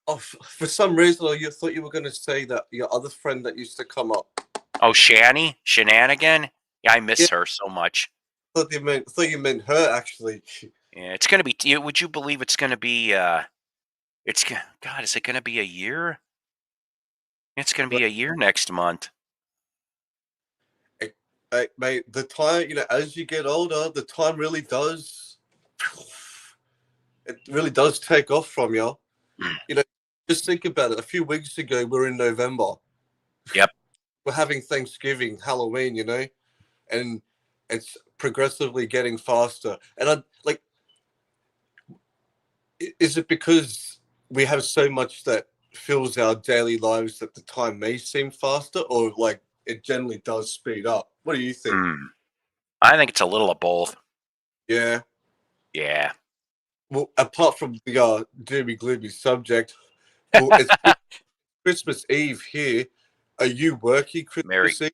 For some reason, you thought you were going to say that your other friend that used to come up. oh, Shenanigan. Yeah, I miss her so much. Thought you meant her actually. Yeah, it's gonna be. Would you believe it's gonna be? God, is it gonna be a year? It's gonna be a year next month. Mate, the time, as you get older, the time really does. It really does take off from you. Just think about it. A few weeks ago, we're in November. Yep. We're having Thanksgiving, Halloween, and it's progressively getting faster. And is it because we have so much that fills our daily lives that the time may seem faster, or like it generally does speed up? What do you think? I think it's a little of both. Yeah. Yeah. Well, apart from the doomy gloomy subject, it's Christmas Eve here. Are you working Christmas Eve?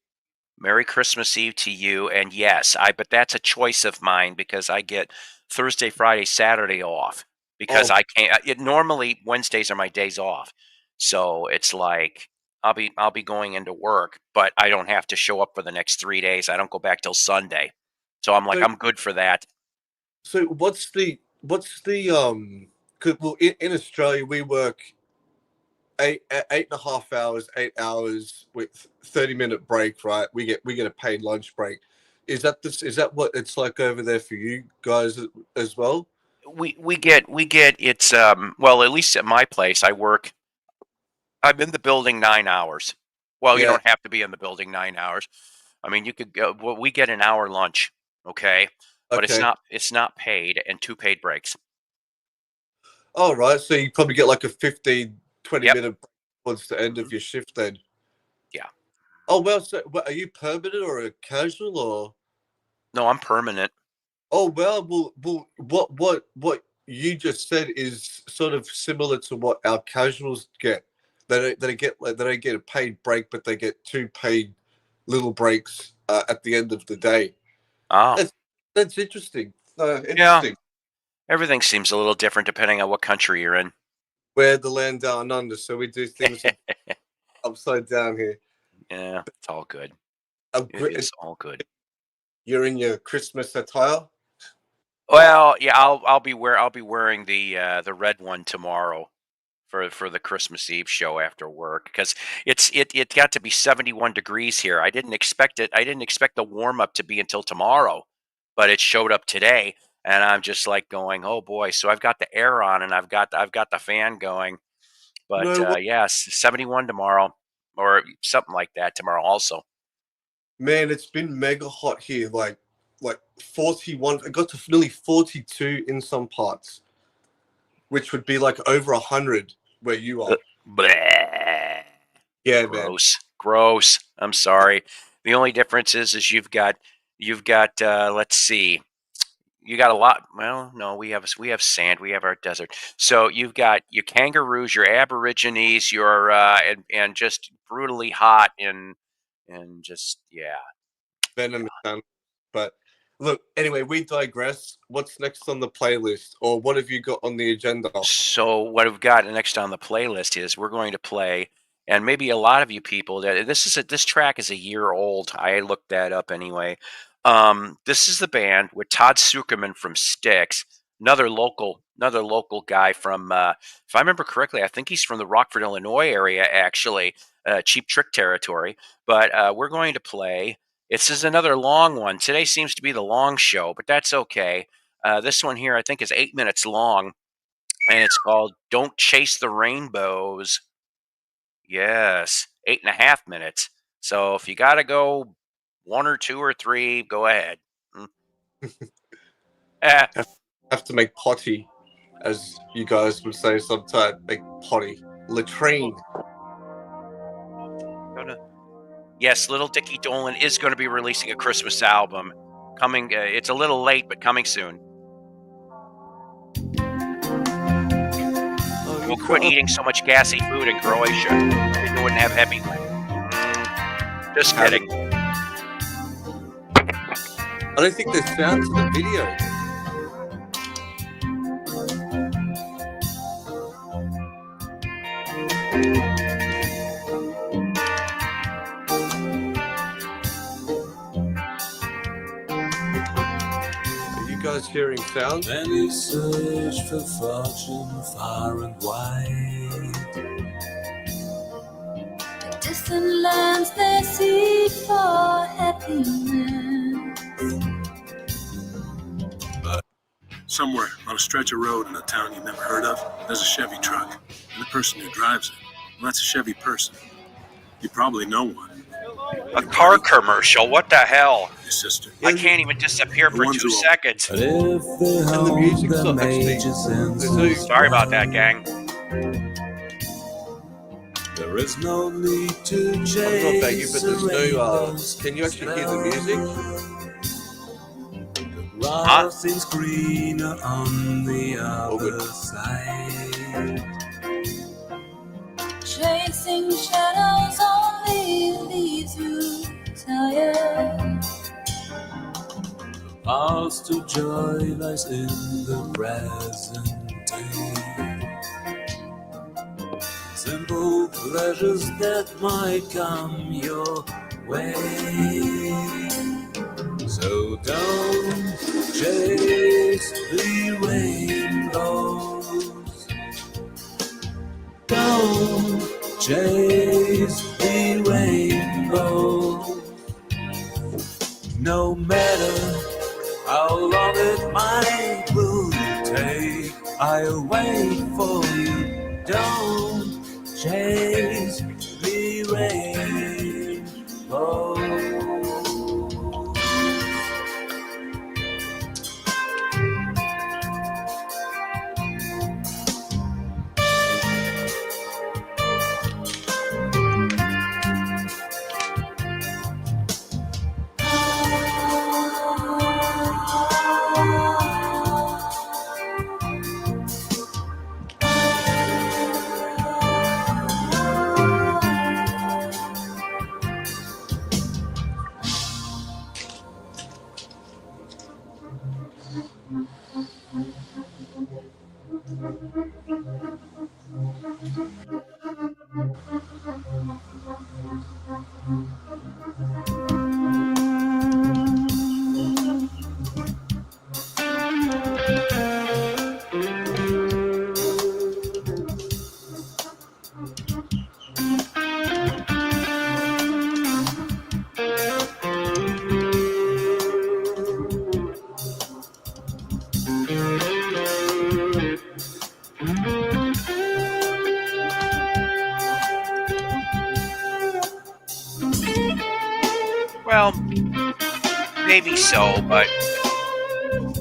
Merry Christmas Eve to you. And yes, but that's a choice of mine because I get Thursday, Friday, Saturday off because I can't. Normally Wednesdays are my days off, so it's like I'll be going into work, but I don't have to show up for the next 3 days. I don't go back till Sunday, so I'm like I'm good for that. So what's the 'cause, well, in Australia we work 8.5 hours, 8 hours with 30-minute break, right? We get a paid lunch break. Is that what it's like over there for you guys as well? We get it's well, at least at my place I'm in the building 9 hours. Well, you don't have to be in the building 9 hours. I mean, you could go. Well, we get an hour lunch, okay, but it's not paid and 2 paid breaks. Oh, right. So you probably get like a 15, 20-minute break towards the end of your shift then. Yeah. Oh, well, so are you permanent or a casual or? No, I'm permanent. Oh, well, what you just said is sort of similar to what our casuals get. They don't get a paid break, but they get 2 paid little breaks at the end of the day. Oh, that's interesting. Interesting. Yeah. Everything seems a little different depending on what country you're in. We're the land down under, so we do things upside down here. Yeah, it's all good. It's all good. You're in your Christmas attire? Well, yeah, I'll be wearing the red one tomorrow for the Christmas Eve show after work because it got to be 71 degrees here. I didn't expect it. I didn't expect the warm up to be until tomorrow, but it showed up today, and I'm just like going, oh boy. So I've got the air on and I've got the fan going, but yes, 71 tomorrow or something like that tomorrow also. Man, it's been mega hot here, like 41. It got to nearly 42 in some parts, which would be like over 100 where you are. Bleh. Yeah, gross. I'm sorry. The only difference is you've got let's see, you got a lot. Well, no, we have sand. We have our desert. So you've got your kangaroos, your aborigines, your and just brutally hot and just venom. But look, anyway, we digress. What's next on the playlist, or what have you got on the agenda? So what we've got next on the playlist is we're going to play, and maybe a lot of you people that this track is a year old. I looked that up anyway. This is the band with Todd Sucherman from Styx, another local guy from, if I remember correctly, I think he's from the Rockford, Illinois area, actually, Cheap Trick territory. But we're going to play. This is another long one. Today seems to be the long show, but that's okay. This one here, I think, is 8 minutes long, and it's called "Don't Chase the Rainbows." Yes, 8.5 minutes. So if you got to go 1 or 2 or 3, go ahead. Have to make potty, as you guys would say sometimes. Make potty. Latrine. Yes, Little Dicky Dolan is going to be releasing a Christmas album. Coming, it's a little late, but coming soon. We'll quit eating so much gassy food in Croatia. Then you wouldn't have heavy. Just kidding. I don't think there's sound to the video. you guys hearing sounds? Many search for fortune far and wide. The distant lands they seek for happiness. But somewhere on a stretch of road in a town you've never heard of, there's a Chevy truck. And the person who drives it, well, that's a Chevy person. You probably know one. A car commercial? What the hell? Your sister. I can't even disappear for 2 seconds. But if they And the music's hold not the actually. mages Sorry about that, gang. there is no need to I don't know chase about you, but there's no. rainbows. Can you actually hear the music? The grass seems greener on the other good. side. Chasing shadows only leaves you tired. Path to joy lies in the present day. Simple pleasures that might come your way. So don't chase the rainbows. Don't chase the rainbow. No matter how long it might will take, I'll wait for you. Don't chase the rainbow. Well, maybe so, but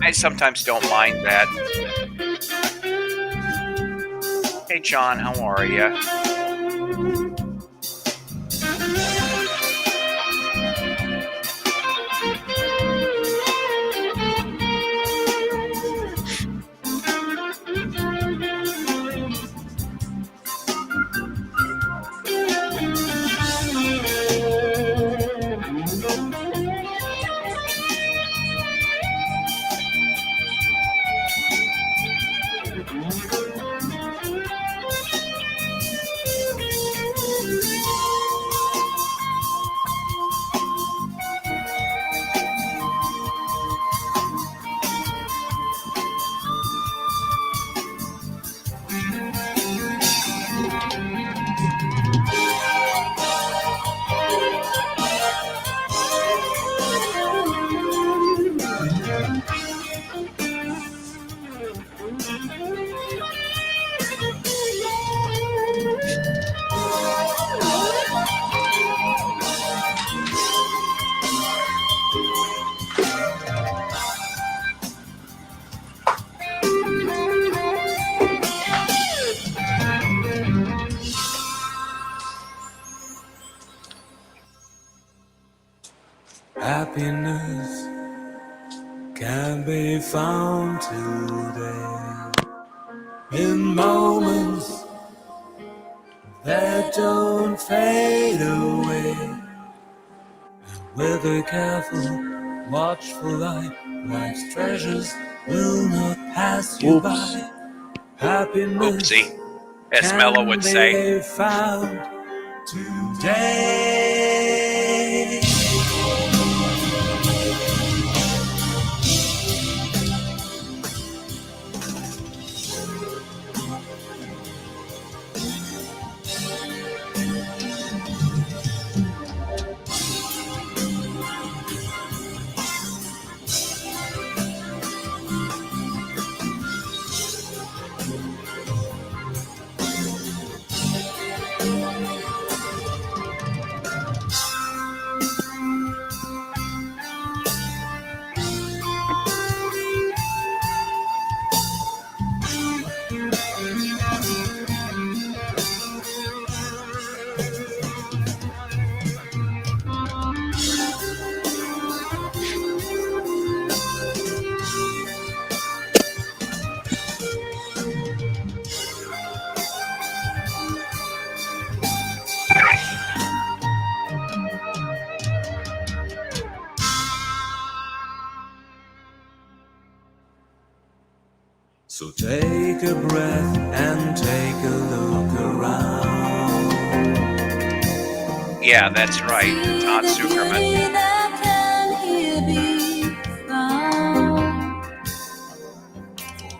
I sometimes don't mind that. Hey, John, how are you? Happiness can be found today in moments that don't fade away. And with a careful, watchful eye, life's treasures will not pass you by. Happiness Oopsie, as Mello would say. can be found today. So take a breath and take a look around. Yeah, that's right. See Todd the Zuckerman. beauty that can here be found.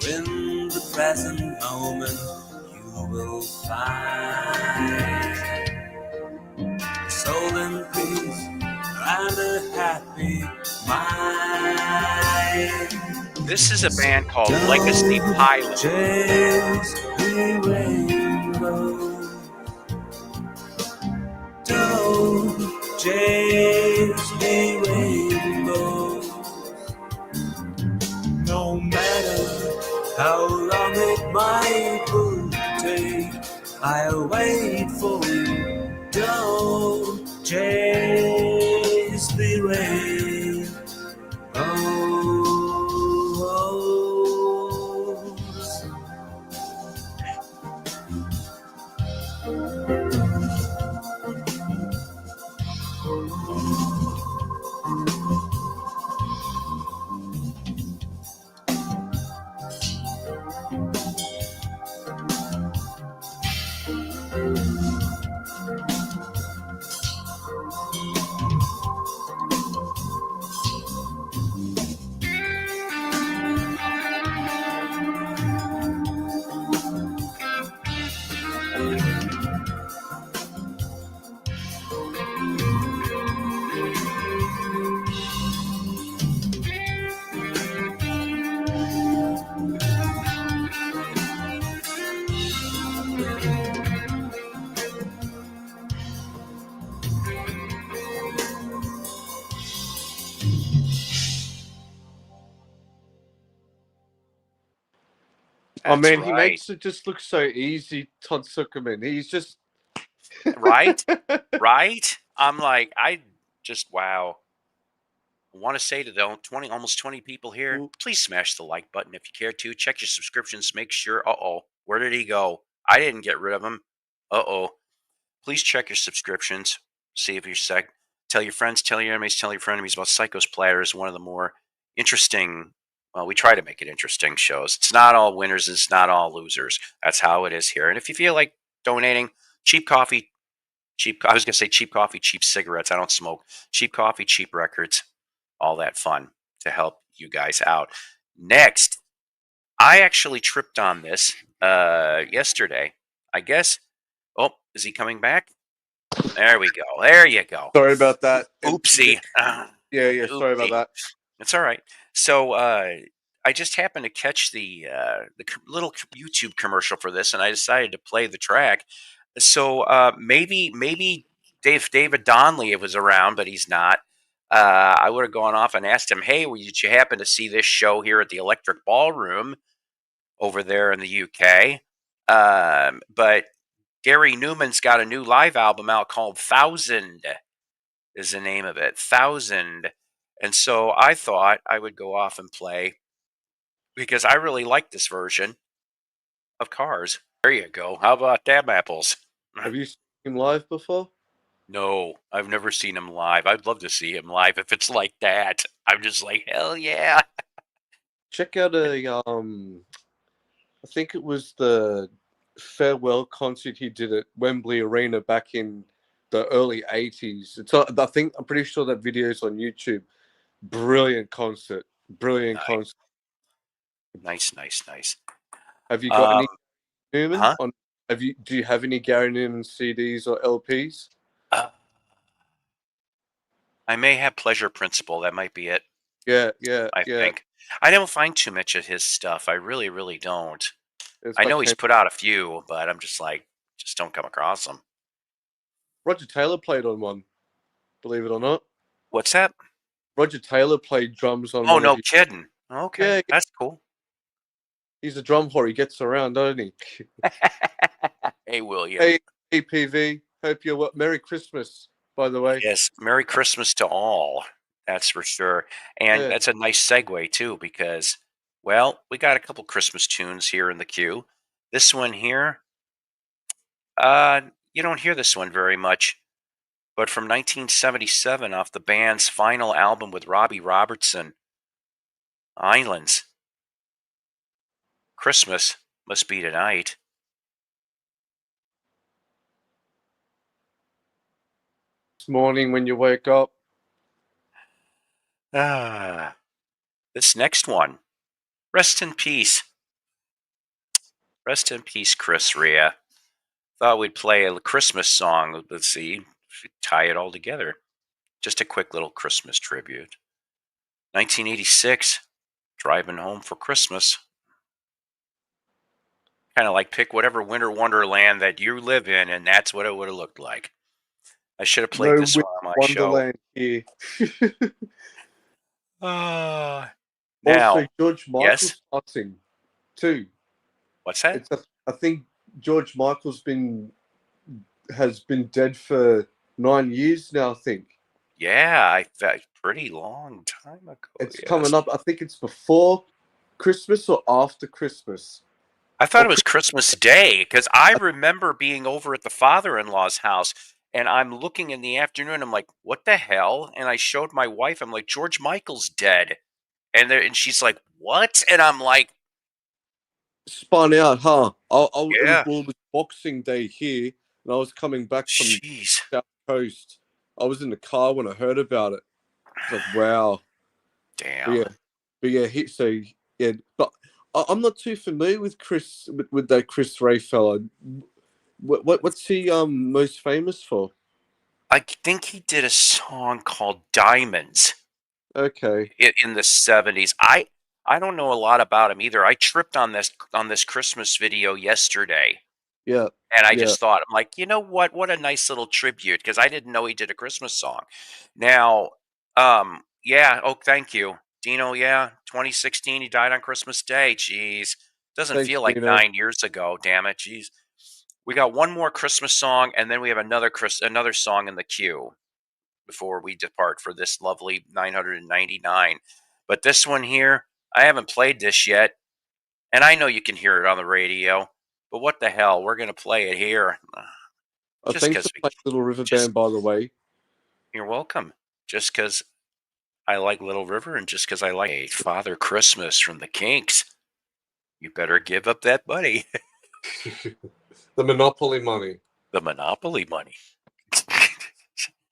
For in the present moment you will find soul and peace and a happy mind. This is a band called Legacy Pilot. Chase the rainbow. Don't chase the rainbow. No matter how long it might take, I'll wait for you. Don't chase the rain. Oh That's man, he right. makes it just look so easy, Todd Zuckerman. He's just Right? Right? I'm like, wow. I want to say to the almost 20 people here, please smash the like button if you care to. Check your subscriptions. Make sure. Where did he go? I didn't get rid of him. Please check your subscriptions. See if you're sick. Tell your friends, tell your enemies, tell your frenemies about Psychos Platters, one of the more interesting. Well, we try to make it interesting shows. It's not all winners and it's not all losers. That's how it is here. And if you feel like donating, cheap coffee, I was going to say cheap coffee, cheap cigarettes. I don't smoke. Cheap coffee, cheap records, all that fun to help you guys out. Next, I actually tripped on this yesterday. I guess. Oh, is he coming back? There we go. There you go. sorry about that. Oopsie. Yeah. Sorry about that. It's all right. So I just happened to catch the little YouTube commercial for this, and I decided to play the track. So maybe David Donnelly was around, but he's not. I would have gone off and asked him, "Hey, did you happen to see this show here at the Electric Ballroom over there in the UK?" But Gary Newman's got a new live album out called 1000 is the name of it. 1000. And so I thought I would go off and play because I really like this version of Cars. There you go. How about damn apples? Have you seen him live before? No, I've never seen him live. I'd love to see him live if it's like that. I'm just like, hell yeah. Check out I think it was the farewell concert he did at Wembley Arena back in the early 80s. I'm pretty sure that video is on YouTube. Brilliant concert. Concert. Nice. Have you got any Newman? Huh? Do you have any Gary Newman CDs or LPs? I may have Pleasure Principle. That might be it. Yeah. I think. I don't find too much of his stuff. I really, really don't. I know he's put out a few, but I'm just like, just don't come across them. Roger Taylor played on one, believe it or not. What's that? Roger Taylor played drums on Oh, one. no kidding. Okay, Yeah. that's cool. He's a drum whore. He gets around, doesn't he? Hey, William. Hey, PV. Hope you're well. Merry Christmas, by the way. Yes, Merry Christmas to all. That's for sure. And that's a nice segue, too, because, well, we got a couple Christmas tunes here in the queue. This one here, you don't hear this one very much, but from 1977 off the band's final album with Robbie Robertson, Islands. Christmas must be tonight. This morning when you wake up. This next one. Rest in peace. Rest in peace, Chris Rea. Thought we'd play a Christmas song. Let's see. Tie it all together. Just a quick little Christmas tribute. 1986. Driving home for Christmas. Kind of like pick whatever winter wonderland that you live in, and that's what it would have looked like. I should have played No this one on my Wonderland here. show. Also, Now, George yes? Michael's passing too. What's that? I think George Michael's has been dead for 9 years now. I think. Yeah, pretty long time ago. It's yes. coming up. I think it's before Christmas or after Christmas. I thought it was Christmas Day because I remember being over at the father-in-law's house and I'm looking in the afternoon. I'm like, what the hell? And I showed my wife. I'm like, George Michael's dead. And she's like, what? And I'm like, Spun out, huh? yeah. It was Boxing Day here, and I was coming back from Jeez. South Coast. I was in the car when I heard about it. I was like, wow. Damn. But I'm not too familiar with Chris with that Chris Rea fella. What's he most famous for? I think he did a song called Diamonds. Okay. In the 70s. I don't know a lot about him either. I tripped on this Christmas video yesterday. Yeah. And I just thought, I'm like, you know what? What a nice little tribute, because I didn't know he did a Christmas song. Now, yeah. Oh, thank you, Dino. Yeah, 2016. He died on Christmas Day. Jeez, doesn't feel like Dino. 9 years ago. Damn it. Jeez. We got one more Christmas song, and then we have another song in the queue before we depart for this lovely 999. But this one here, I haven't played this yet, and I know you can hear it on the radio. But what the hell? We're going to play it here. Thanks for playing Little River Band, by the way. You're welcome. Just because I like Little River and just because I like Father Christmas from the Kinks, you better give up that money. The Monopoly money. The Monopoly money.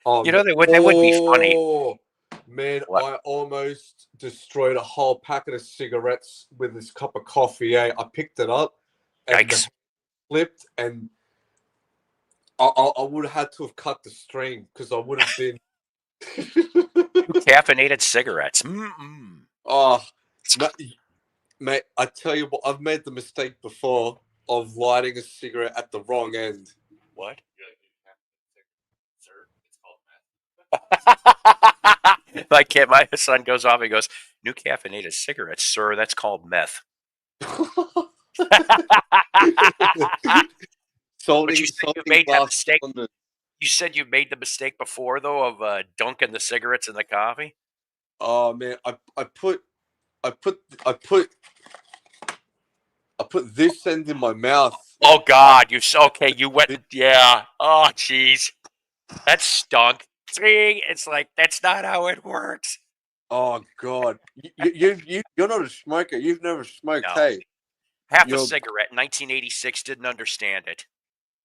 Oh, you know, they would be funny. Man, what? I almost destroyed a whole packet of cigarettes with this cup of coffee. I picked it up. And flipped, and I would have had to have cut the string because I would have been caffeinated cigarettes. Mm-mm. Oh, mate! I tell you what, I've made the mistake before of lighting a cigarette at the wrong end. What? My son goes off and goes, "New caffeinated cigarettes, sir. That's called meth." But you said you made that mistake. You said you made the mistake before, though, of dunking the cigarettes in the coffee. Oh man, I put this end in my mouth. Oh God, you went, yeah. Oh jeez, that stunk. It's like that's not how it works. Oh God, you're not a smoker. You've never smoked, no. Hey? Half a cigarette in 1986, didn't understand it.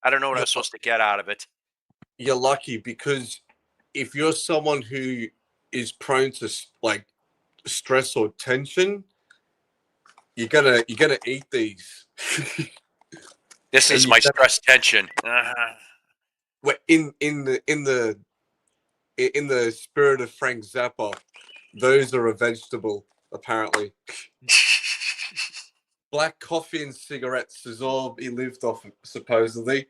I don't know what I was supposed to get out of it. You're lucky, because if you're someone who is prone to like stress or tension, you're gonna eat these. This is my stress tension. Well, in the spirit of Frank Zappa, those are a vegetable, apparently. Black coffee and cigarettes is all he lived off, supposedly.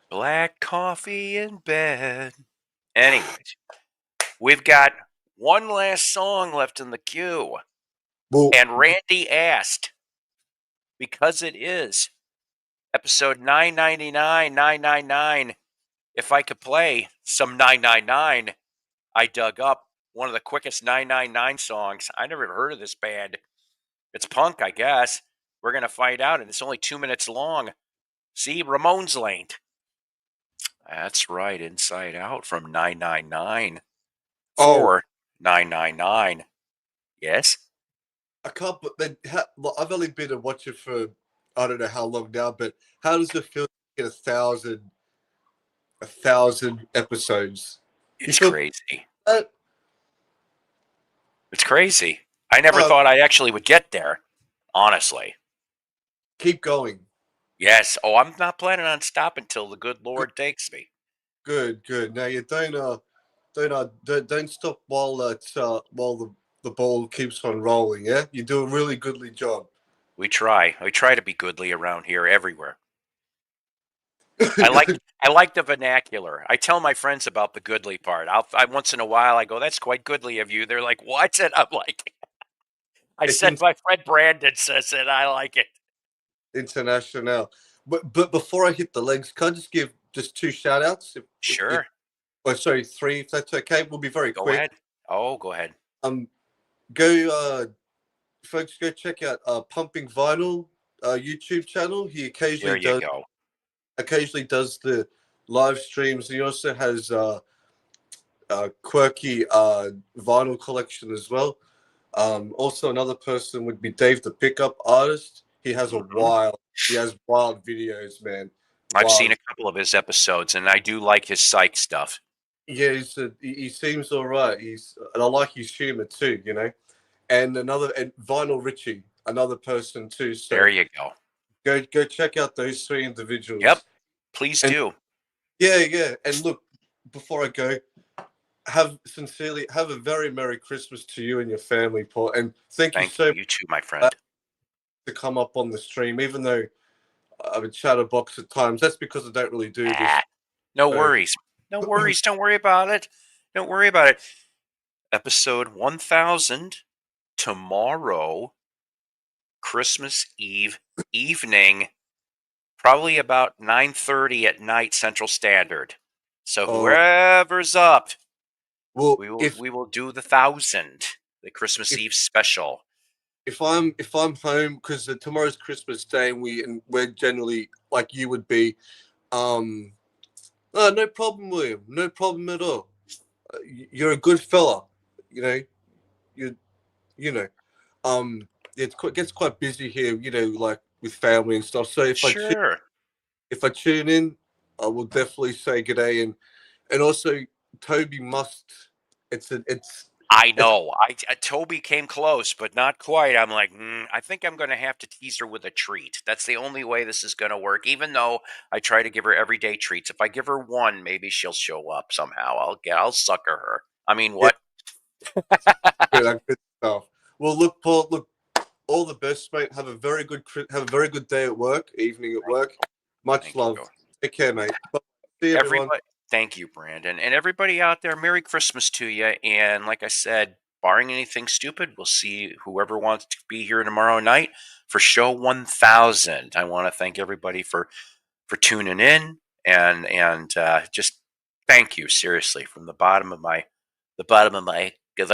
Black coffee in bed. Anyways, we've got one last song left in the queue. Well, and Randy asked, because it is episode 999, if I could play some 999. I dug up one of the quickest 999 songs. I never heard of this band. It's punk, I guess. We're going to find out, and it's only 2 minutes long. See, Ramones Lane. That's right, Inside Out from 999. For 999. Yes? I can't. But then I've only been a watcher for I don't know how long now. But how does it feel to get 1,000 episodes? It's crazy. That? It's crazy. I never thought I actually would get there. Honestly. Keep going. Yes. Oh, I'm not planning on stopping till the good Lord takes me. Good. Now you don't stop while the ball keeps on rolling. Yeah, you do a really goodly job. We try to be goodly around here everywhere. I like the vernacular. I tell my friends about the goodly part. I once in a while I go, "That's quite goodly of you." They're like, "What?" And I'm like, "I said my friend Brandon says it. I like it." International. But before I hit the legs, can I just give just 2 shout outs? Sure. Sorry, 3 if that's okay. We'll be very quick. Go ahead. Oh, go ahead. Folks, go check out Pumping Vinyl YouTube channel. He occasionally does the live streams. He also has a quirky vinyl collection as well. Also, another person would be Dave the Pickup Artist. He has wild videos, man. I've seen a couple of his episodes, and I do like his psych stuff. Yeah, he seems all right. And I like his humor too, you know. And Vinyl Richie, another person too. So there you go. Go check out those 3 individuals. Yep, please do. Yeah. And look, before I go, have a very Merry Christmas to you and your family, Paul. And thank you so much. You too, my friend. To come up on the stream, even though I'm a chatterbox at times. That's because I don't really do this. No worries. No worries. Don't worry about it. Don't worry about it. Episode 1000 tomorrow, Christmas Eve evening, probably about 9:30 at night Central Standard. So whoever's up, we will do the 1,000, the Christmas Eve special. If I'm home, because tomorrow's Christmas Day, and we're generally like you would be, no problem, William. No problem at all. You're a good fella, you know. It gets quite busy here, you know, like with family and stuff. So if I tune in, I will definitely say good day, and also Toby must. I know. Toby came close, but not quite. I'm like, I think I'm going to have to tease her with a treat. That's the only way this is going to work. Even though I try to give her everyday treats, if I give her one, maybe she'll show up somehow. I'll sucker her. I mean, what? Good stuff. Well, look, Paul. Look, all the best, mate. Have a very good day at work, evening at work. Much love. Take care, mate. Bye. See you, everyone. Thank you, Brandon. And everybody out there, Merry Christmas to you. And like I said, barring anything stupid, we'll see whoever wants to be here tomorrow night for show 1000. I want to thank everybody for tuning in and just thank you, seriously, from the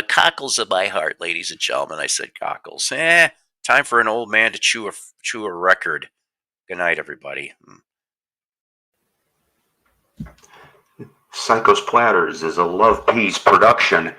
cockles of my heart, ladies and gentlemen. I said cockles. Time for an old man to chew a record. Good night, everybody. Psychos Platters is a Love Peace production.